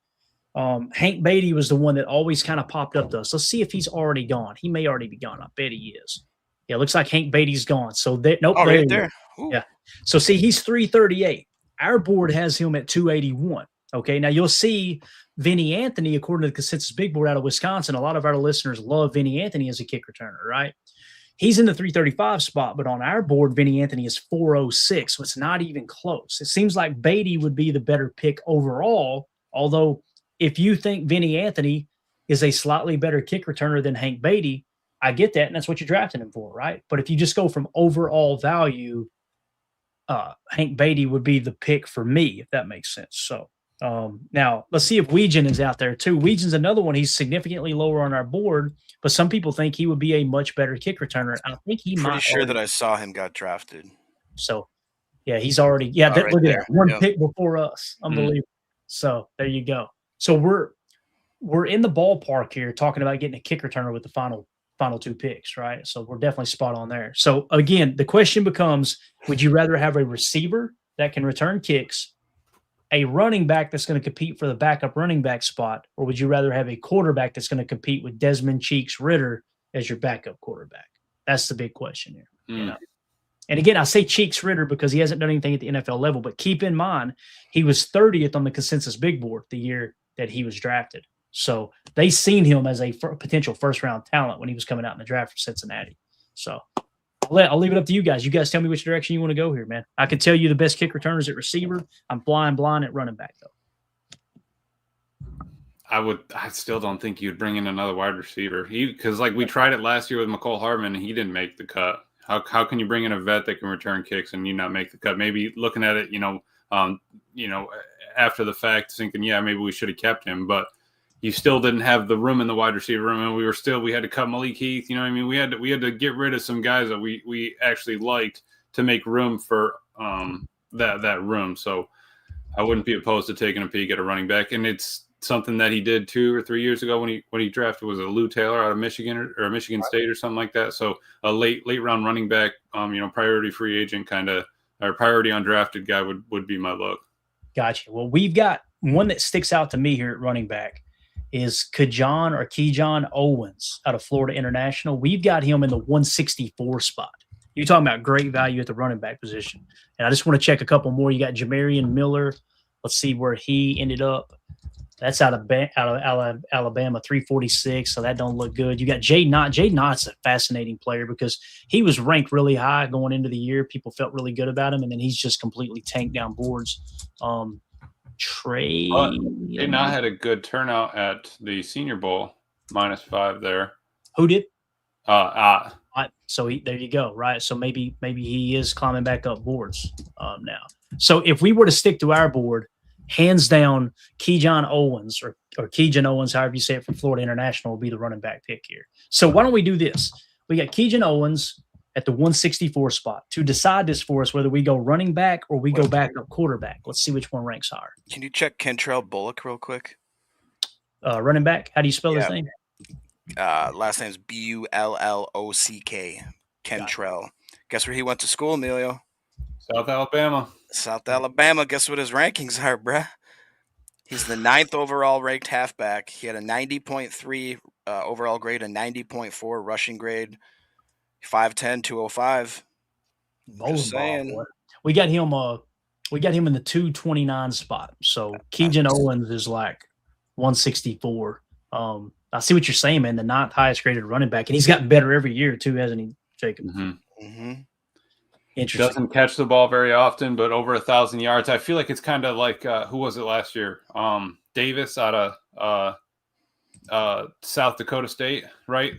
Hank Beatty was the one that always kind of popped up to us. Let's see if he's already gone. He may already be gone. I bet he is. Yeah, it looks like Hank Beatty's gone. So nope. Oh, right there. Yeah. So see, he's 338. Our board has him at 281. Okay, now you'll see Vinny Anthony, according to the consensus big board out of Wisconsin, a lot of our listeners love Vinny Anthony as a kick returner, right? He's in the 335 spot, but on our board, Vinny Anthony is 406, so it's not even close. It seems like Beatty would be the better pick overall, although if you think Vinny Anthony is a slightly better kick returner than Hank Beatty, I get that, and that's what you're drafting him for, right? But if you just go from overall value, Hank Beatty would be the pick for me, if that makes sense. So now let's see if Weegan is out there too. Weegan's another one. He's significantly lower on our board, but some people think he would be a much better kick returner. I think he might. Pretty sure that I saw him got drafted. So yeah, he's already look at that one pick before us. Unbelievable. So there you go. So we're in the ballpark here talking about getting a kick returner with the final two picks, right? So we're definitely spot on there. So again, the question becomes, would you rather have a receiver that can return kicks, a running back that's going to compete for the backup running back spot, or would you rather have a quarterback that's going to compete with Desmond Cheeks Ritter as your backup quarterback? That's the big question here. You know? And again, I say Cheeks Ritter because he hasn't done anything at the NFL level, but keep in mind, he was 30th on the consensus big board the year that he was drafted. So they seen him as a potential first-round talent when he was coming out in the draft for Cincinnati. So I'll leave it up to you guys. You guys tell me which direction you want to go here, man. I can tell you the best kick returners at receiver. I'm flying blind at running back, though. I still don't think you'd bring in another wide receiver. Because like we tried it last year with McCole Hardman, and he didn't make the cut. How can you bring in a vet that can return kicks and you not make the cut? Maybe looking at it, after the fact, thinking, yeah, maybe we should have kept him, but you still didn't have the room in the wide receiver room, and we had to cut Malik Heath. You know what I mean? We had to get rid of some guys that we actually liked to make room for that room. So I wouldn't be opposed to taking a peek at a running back, and it's something that he did 2 or 3 years ago when he drafted was a Lou Taylor out of Michigan or Michigan State or something like that. So a late round running back, priority free agent kind of or priority undrafted guy would be my look. Gotcha. Well, we've got one that sticks out to me here at running back is Kejon Owens out of Florida International. We've got him in the 164 spot. You're talking about great value at the running back position. And I just want to check a couple more. You got Jamarian Miller. Let's see where he ended up. That's out of Alabama, 346, so that don't look good. You got Jay Knott. Jay Knott's a fascinating player because he was ranked really high going into the year. People felt really good about him, and then he's just completely tanked down boards. Jay Knott had a good turnout at the Senior Bowl, -5 there. Who did? So there you go, right? So maybe he is climbing back up boards now. So if we were to stick to our board, hands down, Kejon Owens or Kejon Owens, however you say it, from Florida International will be the running back pick here. So why don't we do this? We got Kejon Owens at the 164 spot. To decide this for us, whether we go running back or we go back up quarterback. Let's see which one ranks higher. Can you check Kentrell Bullock real quick? Running back? How do you spell his name? Last name's Bullock. Kentrell. Guess where he went to school, Emilio? South Alabama. South Alabama. Guess what his rankings are, bruh? He's the 9th overall ranked halfback. He had a 90.3 overall grade, a 90.4 rushing grade, 5'10", 205. Just saying. Boy. We got him in the 229 spot. So Keegan Owens is like 164. I see what you're saying, man. The 9th highest graded running back, and he's gotten better every year too, hasn't he, Jacob? Interesting. Doesn't catch the ball very often, but over 1,000 yards. I feel like it's kind of like who was it last year? Davis out of South Dakota State, right?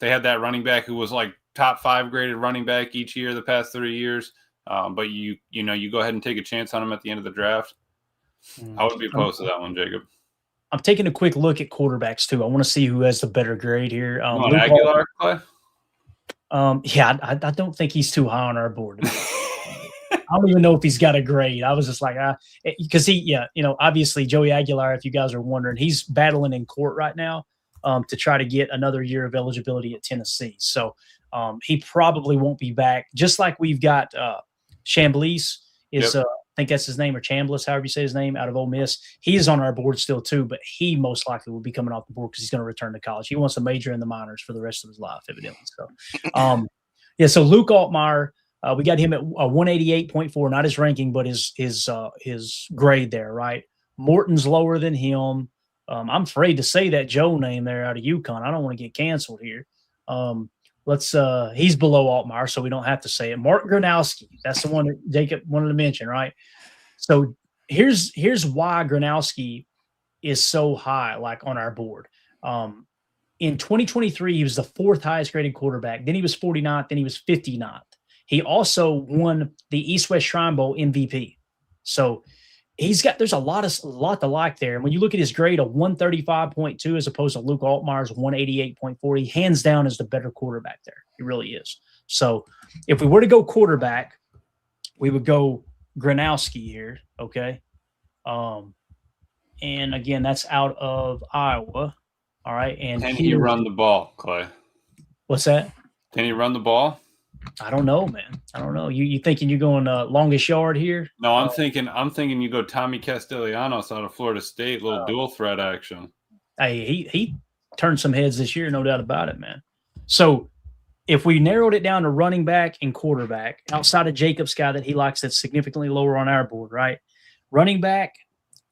They had that running back who was like top 5 graded running back each year the past 3 years. But you go ahead and take a chance on him at the end of the draft. I would be opposed to that one, Jacob. I'm taking a quick look at quarterbacks too. I want to see who has the better grade here. Aguilar, Clay? Yeah, I don't think he's too high on our board. I don't even know if he's got a grade. I was just like, because obviously Joey Aguilar, if you guys are wondering, he's battling in court right now to try to get another year of eligibility at Tennessee. So he probably won't be back. Just like we've got Chambliss is, I think that's his name, or Chambliss, however you say his name, out of Ole Miss. He is on our board still too, but he most likely will be coming off the board because he's going to return to college. He wants to major in the minors for the rest of his life, evidently. So, so Luke Altmaier, we got him at 188.4, not his ranking, but his grade there, right? Morton's lower than him. I'm afraid to say that Joe name there out of UConn. I don't want to get canceled here. He's below Altmaier, so we don't have to say it. Mark Gronowski, that's the one that Jacob wanted to mention, right? So here's why Gronowski is so high, like on our board. In 2023, he was the 4th highest graded quarterback. Then he was 49th. Then he was 59th. He also won the East-West Shrine Bowl MVP. So there's a lot to like there. And when you look at his grade of 135.2 as opposed to Luke Altmaier's 188.4, he hands down is the better quarterback there. He really is. So if we were to go quarterback, we would go Gronowski here. Okay. And again, that's out of Iowa. All right. And can he run the ball, Clay? What's that? Can he run the ball? I don't know, man. I don't know. You thinking you're going longest yard here? No, I'm thinking you go Tommy Castellanos out of Florida State, little dual threat action. Hey, he turned some heads this year, no doubt about it, man. So if we narrowed it down to running back and quarterback, outside of Jacob's guy that he likes that's significantly lower on our board, right? Running back,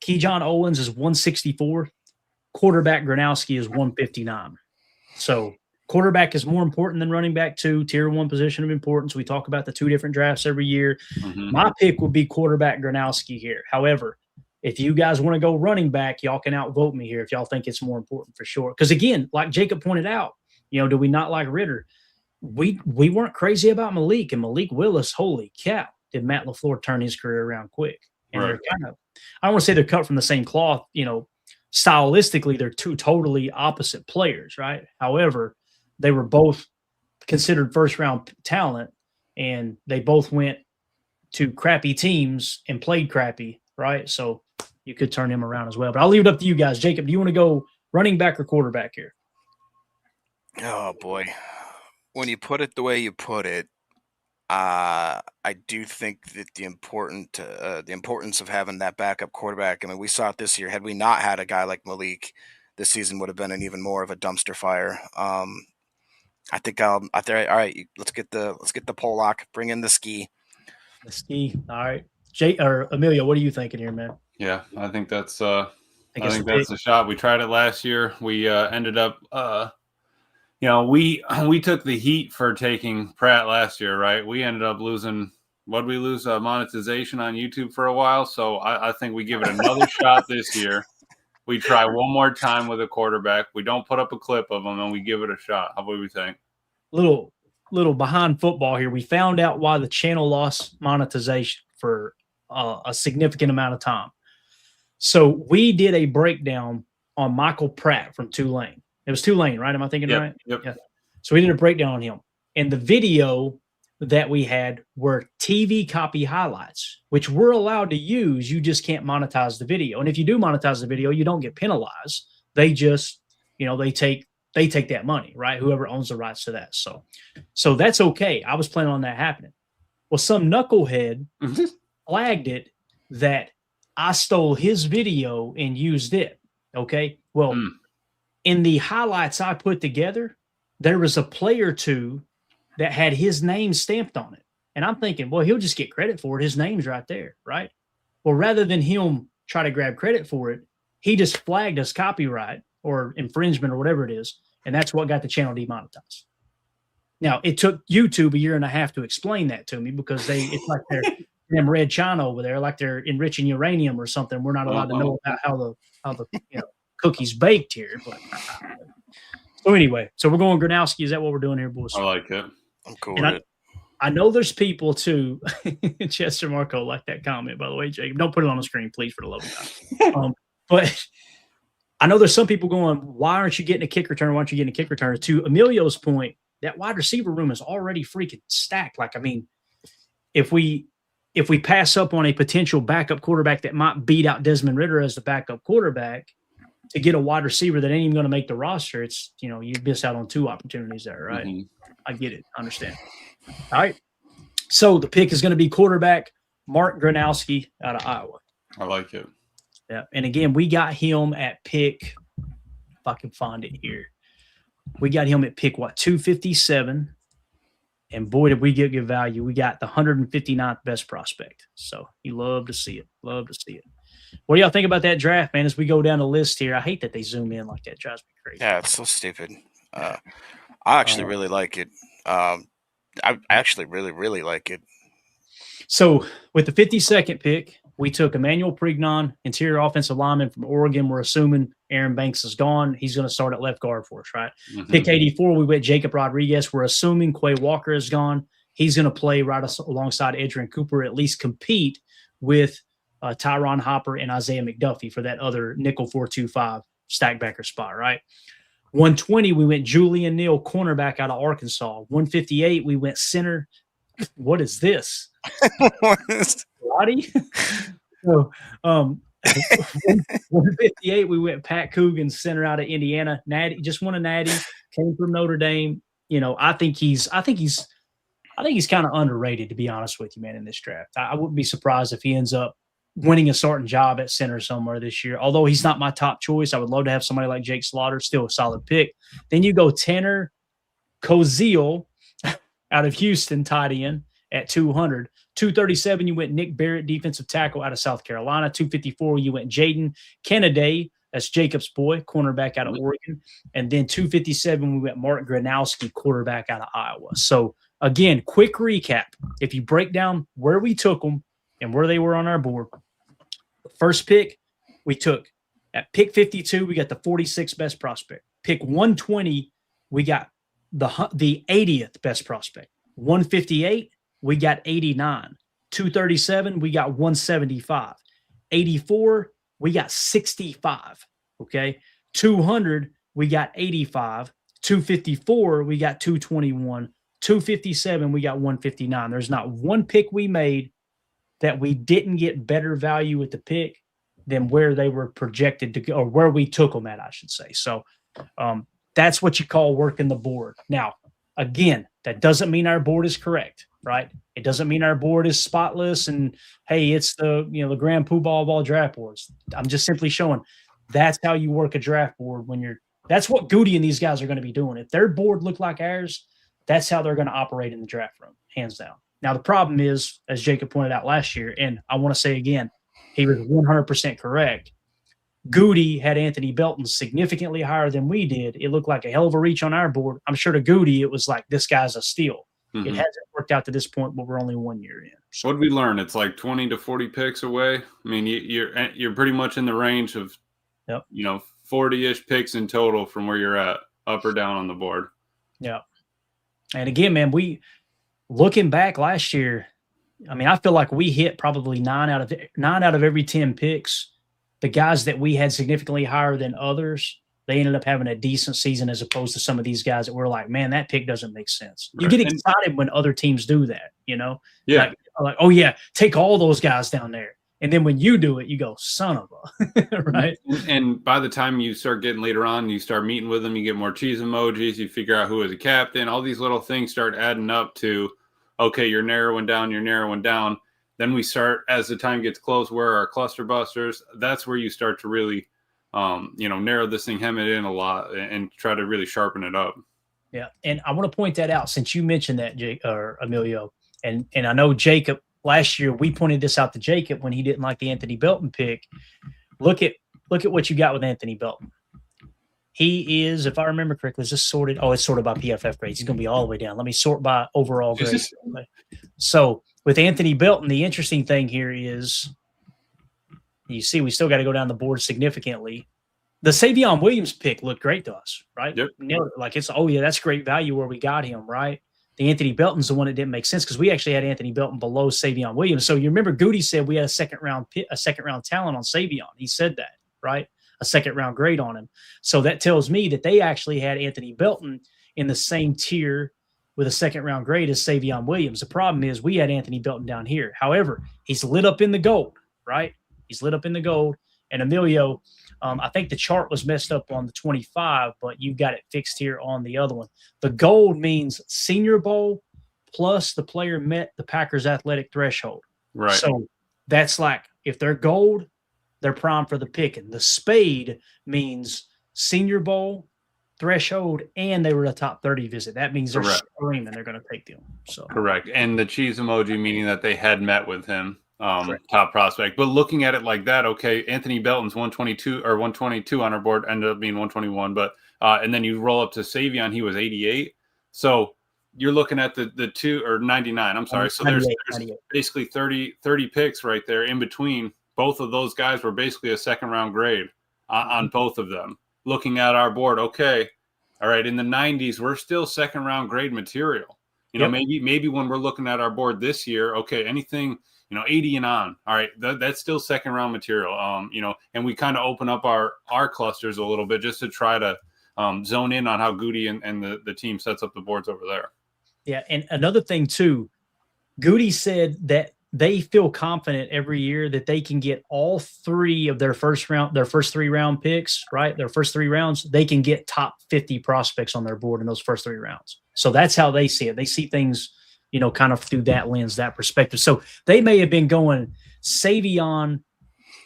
Keegan Owens is 164. Quarterback Gronowski is 159. So quarterback is more important than running back too, tier 1 position of importance. We talk about the 2 different drafts every year. Mm-hmm. My pick would be quarterback Gronowski here. However, if you guys want to go running back, y'all can outvote me here if y'all think it's more important for sure. Because again, like Jacob pointed out, do we not like Ritter? We weren't crazy about Malik, and Malik Willis, holy cow, did Matt LaFleur turn his career around quick. And They're kind of, I don't want to say they're cut from the same cloth, stylistically, they're 2 totally opposite players, right? However, they were both considered first-round talent, and they both went to crappy teams and played crappy, right? So you could turn him around as well. But I'll leave it up to you guys. Jacob, do you want to go running back or quarterback here? Oh, boy. When you put it the way you put it, I do think that the importance of having that backup quarterback, I mean, we saw it this year. Had we not had a guy like Malik, this season would have been an even more of a dumpster fire. I think all right, let's get the pole lock, bring in the ski. The ski. All right. Emilio, what are you thinking here, man? Yeah, I think that's that's the shot. We tried it last year. We ended up we took the heat for taking Pratt last year, right? We ended up losing monetization on YouTube for a while. So I think we give it another shot this year. We try one more time with a quarterback. We don't put up a clip of him, and we give it a shot. How about we think? Little behind football here. We found out why the channel lost monetization for a significant amount of time. So we did a breakdown on Michael Pratt from Tulane. It was Tulane, right? Am I thinking right? Yep. Yeah. So we did a breakdown on him. And the video that we had were TV copy highlights, which we're allowed to use. You just can't monetize the video. And if you do monetize the video, you don't get penalized. They just, they take they take that money, right? Whoever owns the rights to that. So that's okay. I was planning on that happening. Well, some knucklehead flagged it that I stole his video and used it. Okay. Well, in the highlights I put together, there was a play or two that had his name stamped on it. And I'm thinking, well, he'll just get credit for it. His name's right there, right? Well, rather than him try to grab credit for it, he just flagged us copyright or infringement or whatever it is. And that's what got the channel demonetized. Now, it took YouTube 1.5 years to explain that to me because it's like they're them Red China over there, like they're enriching uranium or something. We're not allowed to know about how the cookies baked here. But so anyway, so we're going Gronowski. Is that what we're doing here, boys? I like it. I'm cool with it. I know there's people too. Chester Marco liked that comment, by the way, Jacob. Don't put it on the screen, please, for the love of God. But I know there's some people going, why aren't you getting a kick return? Why aren't you getting a kick return? To Emilio's point, that wide receiver room is already freaking stacked. Like, I mean, if we pass up on a potential backup quarterback that might beat out Desmond Ridder as the backup quarterback to get a wide receiver that ain't even going to make the roster, it's, you miss out on 2 opportunities there, right? Mm-hmm. I get it. I understand. All right. So the pick is going to be quarterback Mark Gronowski out of Iowa. I like it. Yeah. And again, we got him at pick, if I can find it here. We got him at pick, 257. And boy, did we get good value. We got the 159th best prospect. So you love to see it. Love to see it. What do y'all think about that draft, man, as we go down the list here? I hate that they zoom in like that. It drives me crazy. Yeah, it's so stupid. I actually really like it. I actually really, really like it. So with the 52nd pick, we took Emmanuel Prignon, interior offensive lineman from Oregon. We're assuming Aaron Banks is gone. He's going to start at left guard for us, right? Mm-hmm. Pick 84, we went Jacob Rodriguez. We're assuming Quay Walker is gone. He's going to play right alongside Adrian Cooper, at least compete with Tyron Hopper and Isaiah McDuffie for that other nickel 4-2-5 stack backer spot, right? 120, we went Julian Neal, cornerback out of Arkansas. 158, we went center. What is this? Roddy? So, 158, we went Pat Coogan, center out of Indiana. Natty, just won a Natty, came from Notre Dame. I think he's kind of underrated, to be honest with you, man, in this draft. I wouldn't be surprised if he ends up winning a starting job at center somewhere this year. Although he's not my top choice, I would love to have somebody like Jake Slaughter, still a solid pick. Then you go Tanner Koziel out of Houston, tight end at 200. 237, you went Nick Barrett, defensive tackle out of South Carolina. 254, you went Jaden Kennedy, that's Jacob's boy, cornerback out of Oregon. And then 257, we went Mark Gronowski, quarterback out of Iowa. So, again, quick recap. If you break down where we took them and where they were on our board, the first pick we took at pick 52, we got the 46th best prospect. Pick 120, we got the 80th best prospect. 158, we got 89. 237, we got 175. 84, we got 65. Okay. 200, we got 85. 254, we got 221. 257, we got 159. There's not one pick we made that we didn't get better value at the pick than where they were projected to go, or where we took them at, I should say. So that's what you call working the board. Now, again, that doesn't mean our board is correct, right? It doesn't mean our board is spotless and, hey, it's the grand poobah of all draft boards. I'm just simply showing that's how you work a draft board that's what Goody and these guys are going to be doing. If their board look like ours, that's how they're going to operate in the draft room, hands down. Now, the problem is, as Jacob pointed out last year, and I want to say again, he was 100% correct. Goody had Anthony Belton significantly higher than we did. It looked like a hell of a reach on our board. I'm sure to Goody, it was like, this guy's a steal. Mm-hmm. It hasn't worked out to this point, but we're only 1 year in. So. What did we learn? It's like 20 to 40 picks away. I mean, you're pretty much in the range of, 40-ish picks in total from where you're at, up or down on the board. Yeah. And again, man, looking back last year, I mean, I feel like we hit probably 9 out of every 10 picks. The guys that we had significantly higher than others, they ended up having a decent season as opposed to some of these guys that were like, man, that pick doesn't make sense. Right. You get excited when other teams do that, Yeah. Like, oh, yeah, take all those guys down there. And then when you do it, you go, son of a, right? And by the time you start getting later on, you start meeting with them, you get more cheese emojis, you figure out who is a captain, all these little things start adding up to, okay, you're narrowing down. Then we start, as the time gets close, where our cluster busters, that's where you start to really, narrow this thing, hem it in a lot and try to really sharpen it up. Yeah. And I want to point that out since you mentioned that, Jake or Emilio, and I know Jacob, last year we pointed this out to Jacob when he didn't like the Anthony Belton pick. Look at what you got with Anthony Belton. He is, if I remember correctly, is this sorted? Oh, it's sorted by PFF grades. He's going to be all the way down. Let me sort by overall grades. So with Anthony Belton, the interesting thing here is, you see, we still got to go down the board significantly. The Savion Williams pick looked great to us, right? Yep. Like it's, oh yeah, that's great value where we got him, right? The Anthony Belton's the one that didn't make sense because we actually had Anthony Belton below Savion Williams. So you remember Goody said we had a second round talent on Savion. He said that, right? A second round grade on him. So that tells me that they actually had Anthony Belton in the same tier with a second round grade as Savion Williams. The problem is we had Anthony Belton down here. However, he's lit up in the gold, right? He's lit up in the gold. And Emilio, I think the chart was messed up on the 25, but you got it fixed here on the other one. The gold means Senior Bowl plus the player met the Packers athletic threshold. Right. So that's like, if they're gold, they're primed for the picking. The spade means Senior Bowl threshold, and they were a top 30 visit. That means they're screaming they're going to take them. So correct. And the cheese emoji meaning that they had met with him. Top prospect. But looking at it like that, okay, Anthony Belton's 122 on our board, ended up being 121, but and then you roll up to Savion, he was 88. So you're looking at the 2 or 99. I'm sorry. So there's basically 30 picks right there in between. Both of those guys were basically a second round grade on both of them. Looking at our board, okay, all right, in the 90s, we're still second round grade material. You know, maybe when we're looking at our board this year, okay, anything 80 and on. All right. That's still second round material. And we kind of open up our clusters a little bit just to try to zone in on how Goody and the team sets up the boards over there. Yeah. And another thing too, Goody said that they feel confident every year that they can get all three of their first 3 round picks, right? Their first 3 rounds, they can get top 50 prospects on their board in those first 3 rounds. So that's how they see it. They see things, kind of through that lens, that perspective. So they may have been going, Savion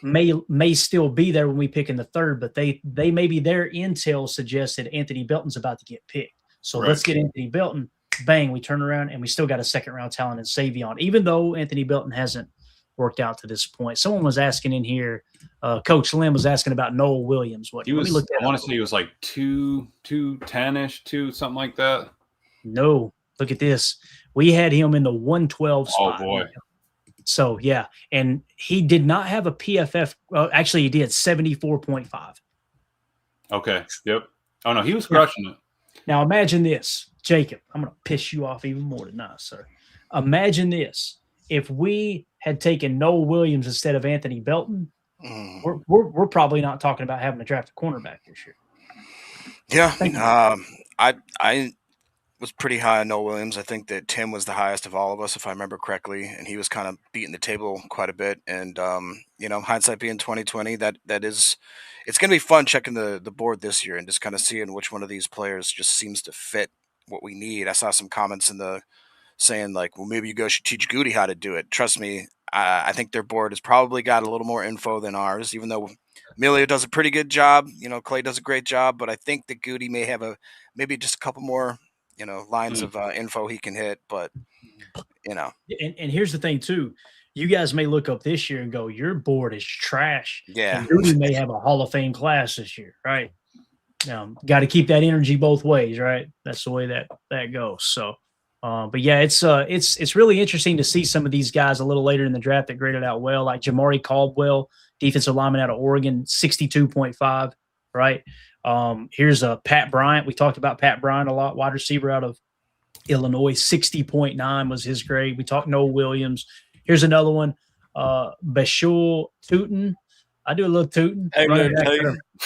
may still be there when we pick in the 3rd, but they maybe their intel suggested Anthony Belton's about to get picked. So let's get Anthony Belton. Bang, we turn around and we still got a second round talent in Savion, even though Anthony Belton hasn't worked out to this point. Someone was asking in here, Coach Lynn was asking about Noel Williams. I want to say he was like 210-ish, something like that. No, look at this. We had him in the 112 spot. Oh, boy. So, yeah. And he did not have a PFF. Actually, he did 74.5. Okay. Yep. Oh, no, he was crushing it. Now, imagine this. Jacob, I'm going to piss you off even more tonight, sir. Imagine this. If we had taken Noel Williams instead of Anthony Belton, we're probably not talking about having to draft a cornerback this year. Yeah. I was pretty high on Noel Williams. I think that Tim was the highest of all of us, if I remember correctly, and he was kind of beating the table quite a bit. And hindsight being 2020, that is, it's going to be fun checking the board this year and just kind of seeing which one of these players just seems to fit what we need. I saw some comments saying like, well, maybe you guys should teach Goody how to do it. Trust me, I think their board has probably got a little more info than ours, even though Emilio does a pretty good job. Clay does a great job, but I think that Goody may have maybe just a couple more lines of info he can hit, but And here's the thing too, you guys may look up this year and go, your board is trash. Yeah. And Goody may have a Hall of Fame class this year, right? Got to keep that energy both ways, right? That's the way that goes. So, but yeah, it's really interesting to see some of these guys a little later in the draft that graded out well, like Jamari Caldwell, defensive lineman out of Oregon, 62.5, right? Here's Pat Bryant. We talked about Pat Bryant a lot, wide receiver out of Illinois, 60.9 was his grade. We talked Noel Williams. Here's another one, Bashul Tootin. I do a little tooting.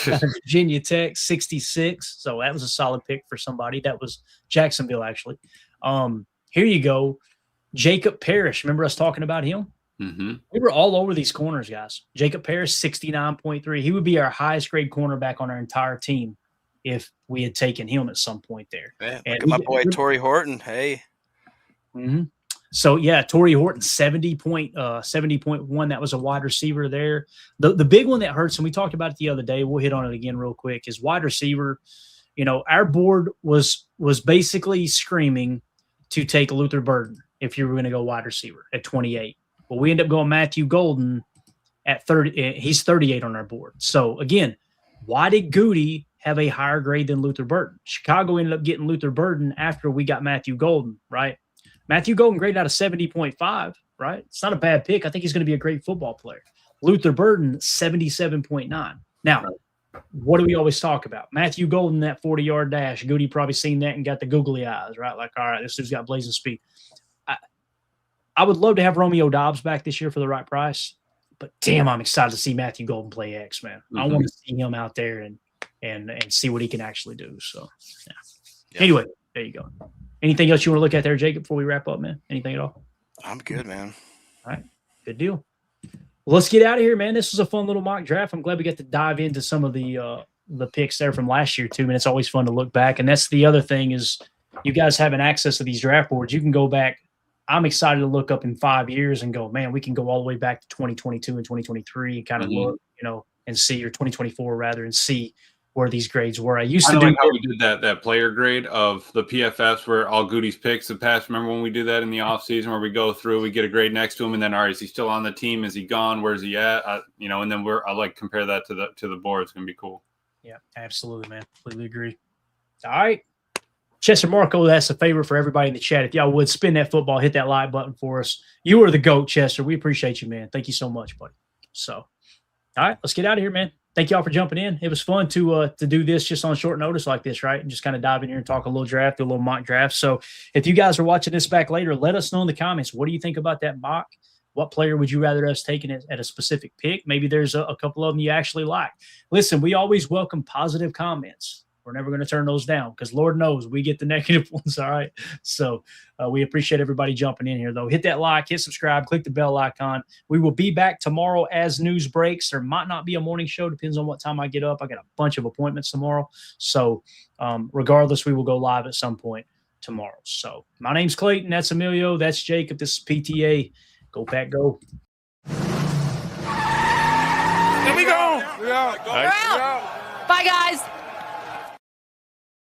Virginia Tech, 66. So that was a solid pick for somebody. That was Jacksonville, actually. Here you go. Jacob Parrish. Remember us talking about him? Mm-hmm. We were all over these corners, guys. Jacob Parrish, 69.3. He would be our highest grade cornerback on our entire team if we had taken him at some point there. Yeah, And look at my boy Torrey Horton. Hey. Mm-hmm. So yeah, Torrey Horton, 70.1. That was a wide receiver there. The big one that hurts, and we talked about it the other day, we'll hit on it again real quick, is wide receiver. You know, our board was basically screaming to take Luther Burden if you were going to go wide receiver at 28. Well, we end up going Matthew Golden at 30. He's 38 on our board. So again, why did Goody have a higher grade than Luther Burden? Chicago ended up getting Luther Burden after we got Matthew Golden, right? Matthew Golden graded out of 70.5, right? It's not a bad pick. I think he's going to be a great football player. Luther Burden, 77.9. Now, what do we always talk about? Matthew Golden, that 40-yard dash. Goody probably seen that and got the googly eyes, right? Like, all right, this dude's got blazing speed. I would love to have Romeo Dobbs back this year for the right price, but damn, I'm excited to see Matthew Golden play X, man. I want to see him out there and see what he can actually do. So, yeah. Yep. Anyway, there you go. Anything else you want to look at there, Jacob, before we wrap up, man? Anything at all? I'm good, man. All right. Good deal. Well, let's get out of here, man. This was a fun little mock draft. I'm glad we got to dive into some of the picks there from last year, too, man. It's always fun to look back. And that's the other thing is you guys having access to these draft boards. You can go back. I'm excited to look up in 5 years and go, man, we can go all the way back to 2022 and 2023 and kind of look, and see, or 2024 rather, and see where these grades were. I used to do how we did that player grade of the PFFs where all Goody's picks have passed. Remember when we do that in the offseason where we go through, we get a grade next to him, and then all right, is he still on the team? Is he gone? Where's he at? And then I like compare that to the board. It's gonna be cool. Yeah, absolutely, man. Completely agree. All right. Chester Marco, that's a favor for everybody in the chat. If y'all would spin that football, hit that like button for us. You are the GOAT, Chester. We appreciate you, man. Thank you so much, buddy. So, all right, let's get out of here, man. Thank y'all for jumping in. It was fun to do this just on short notice like this, right? And just kind of dive in here and talk a little draft, do a little mock draft. So if you guys are watching this back later, let us know in the comments. What do you think about that mock? What player would you rather us taking at a specific pick? Maybe there's a couple of them you actually like. Listen, we always welcome positive comments. We're never going to turn those down because Lord knows we get the negative ones. All right. So we appreciate everybody jumping in here, though. Hit that like, hit subscribe, click the bell icon. We will be back tomorrow as news breaks. There might not be a morning show. Depends on what time I get up. I got a bunch of appointments tomorrow. So regardless, we will go live at some point tomorrow. So my name's Clayton. That's Emilio. That's Jacob. This is PTA. Go Pack, go. Here we go. We're out. Bye, guys.